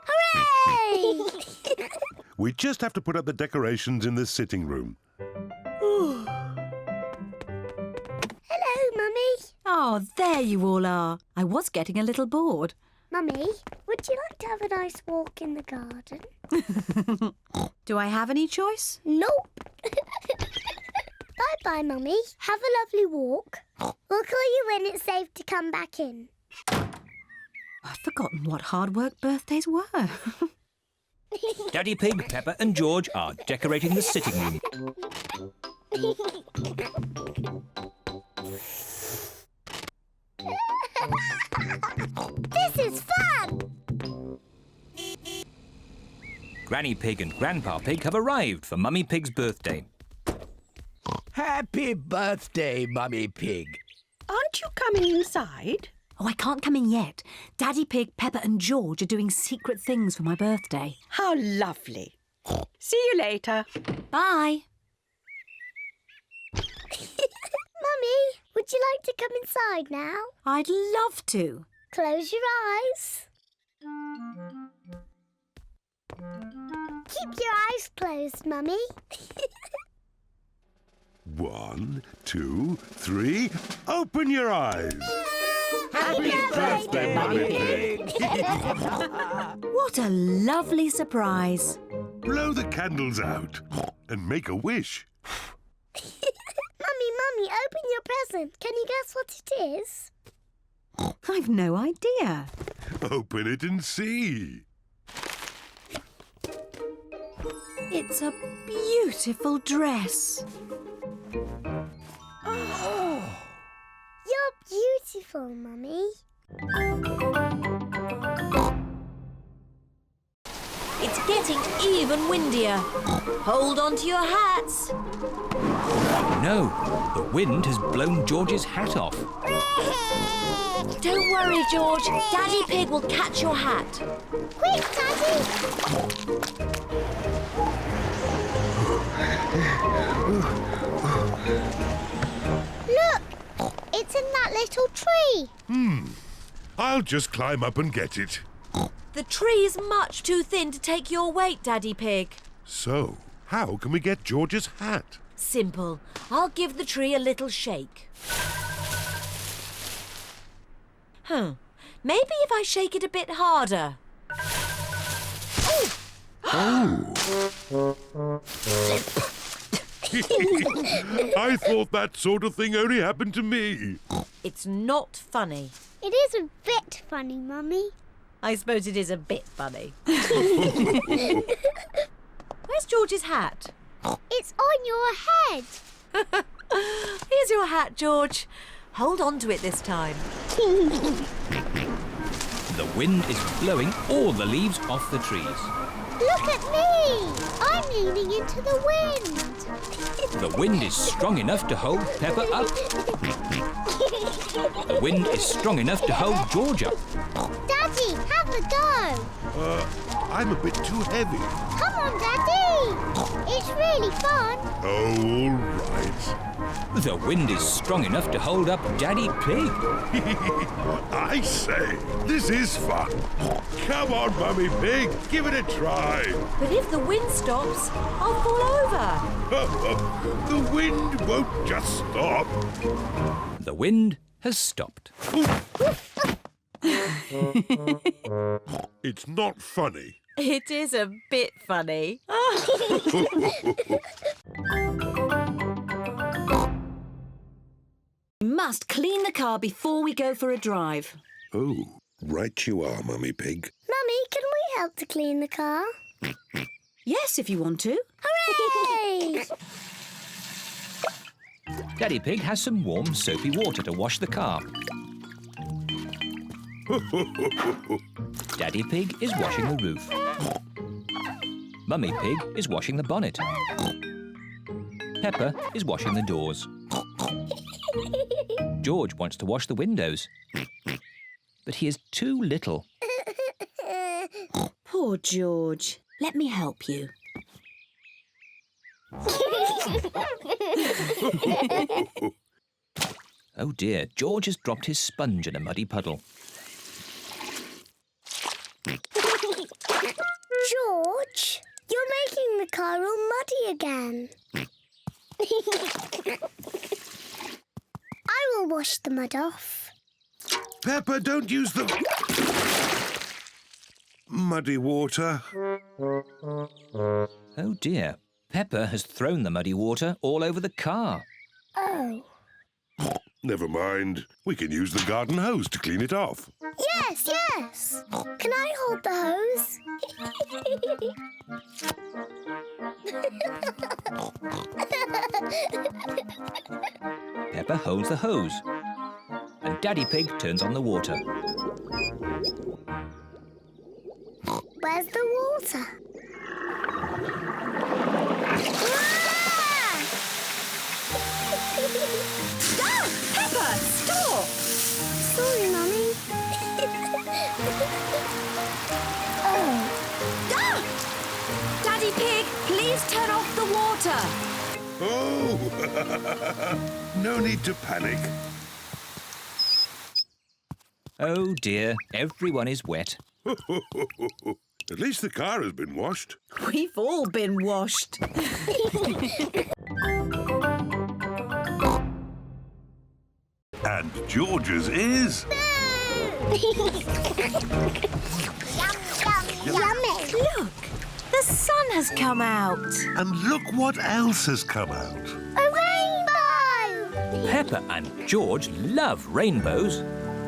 Hooray! We just have to put up the decorations in the sitting room. Hello, Mummy. Oh, there you all are. I was getting a little bored. Mummy, would you like to have a nice walk in the garden? Do I have any choice? Nope. Bye-bye, Mummy. Have a lovely walk. We'll call you when it's safe to come back in. I'd forgotten what hard work birthdays were. Daddy Pig, Peppa and George are decorating the sitting room. This is fun! Granny Pig and Grandpa Pig have arrived for Mummy Pig's birthday. Happy birthday, Mummy Pig. Aren't you coming inside? Oh, I can't come in yet. Daddy Pig, Peppa and George are doing secret things for my birthday. How lovely. See you later. Bye. Mummy, would you like to come inside now? I'd love to. Close your eyes. Keep your eyes closed, Mummy. 1, 2, 3. Open your eyes. Happy birthday, Mummy Pig. What a lovely surprise. Blow the candles out and make a wish. Mummy, open your present. Can you guess what it is? I've no idea. Open it and see. It's a beautiful dress. Oh. You're beautiful, Mummy. It's getting even windier. Hold on to your hats. No, the wind has blown George's hat off. Don't worry, George. Daddy Pig will catch your hat. Quick, Daddy! Look! It's in that little tree. I'll just climb up and get it. The tree's much too thin to take your weight, Daddy Pig. So, how can we get George's hat? Simple. I'll give the tree a little shake. Maybe if I shake it a bit harder. I thought that sort of thing only happened to me. It's not funny. It is a bit funny, Mummy. I suppose it is a bit funny. Where's George's hat? It's on your head. Here's your hat, George. Hold on to it this time. The wind is blowing all the leaves off the trees. Look at me. I'm leaning into the wind. The wind is strong enough to hold Peppa up. The wind is strong enough to hold George up. Daddy, have a go. I'm a bit too heavy. Come on, Daddy. It's really fun. Oh, all right. The wind is strong enough to hold up Daddy Pig. I say, this is fun. Come on, Mummy Pig, give it a try. But if the wind stops, I'll fall over. The wind won't just stop. The wind has stopped. It's not funny. It is a bit funny. We must clean the car before we go for a drive. Oh, right you are, Mummy Pig. Mummy, can we help to clean the car? Yes, if you want to. Hooray! Daddy Pig has some warm, soapy water to wash the car. Daddy Pig is washing the roof. Mummy Pig is washing the bonnet. Peppa is washing the doors. George wants to wash the windows, but he is too little. Poor George. Let me help you. Oh dear, George has dropped his sponge in a muddy puddle. George, you're making the car all muddy again. I will wash the mud off. Peppa, don't use the muddy water. Oh dear, Peppa has thrown the muddy water all over the car. Oh. Never mind. We can use the garden hose to clean it off. Yes, yes. Can I hold the hose? Peppa holds the hose, and Daddy Pig turns on the water. Where's the water? Ah! Peppa, stop! Sorry, Mummy. Oh. Ah! Daddy Pig, please turn off the water. Oh! No need to panic. Oh dear, everyone is wet. At least the car has been washed. We've all been washed. And George's is... Yummy. Look, the sun has come out. And look what else has come out. A rainbow! Peppa and George love rainbows.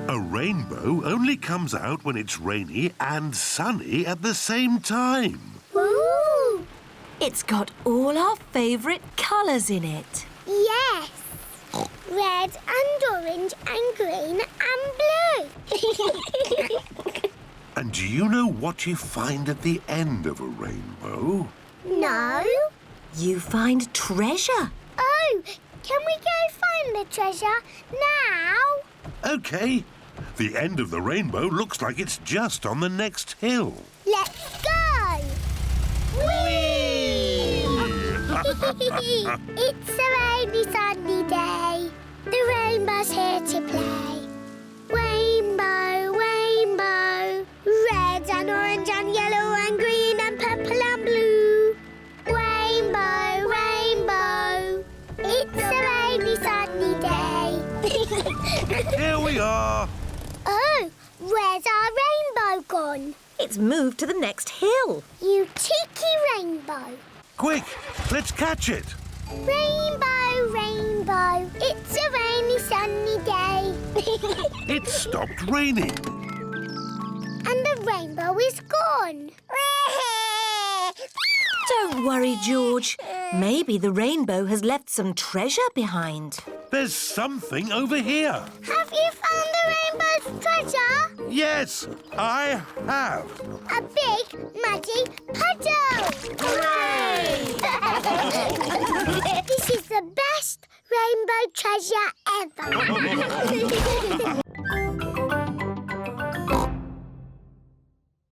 A rainbow only comes out when it's rainy and sunny at the same time. Ooh. It's got all our favourite colours in it. Yes. Red and orange and green and blue. And Do you know what you find at the end of a rainbow? No. You find treasure. Oh, can we go find the treasure now? OK. The end of the rainbow looks like it's just on the next hill. Let's go! Whee! It's a rainy, sunny day. The rainbow's here to play. Rainbow, rainbow, red and orange and yellow and green and purple and blue. Rainbow, rainbow, it's a rainy, sunny day. Here we are. Oh, where's our rainbow gone? It's moved to the next hill. You cheeky rainbow. Quick, let's catch it. Rainbow, rainbow, it's a rainy, sunny day. It stopped raining. And the rainbow is gone. Don't worry, George. Maybe the rainbow has left some treasure behind. There's something over here. Have you found the rainbow's treasure? Yes, I have. A big, muddy puddle! Hooray! This is the best rainbow treasure ever.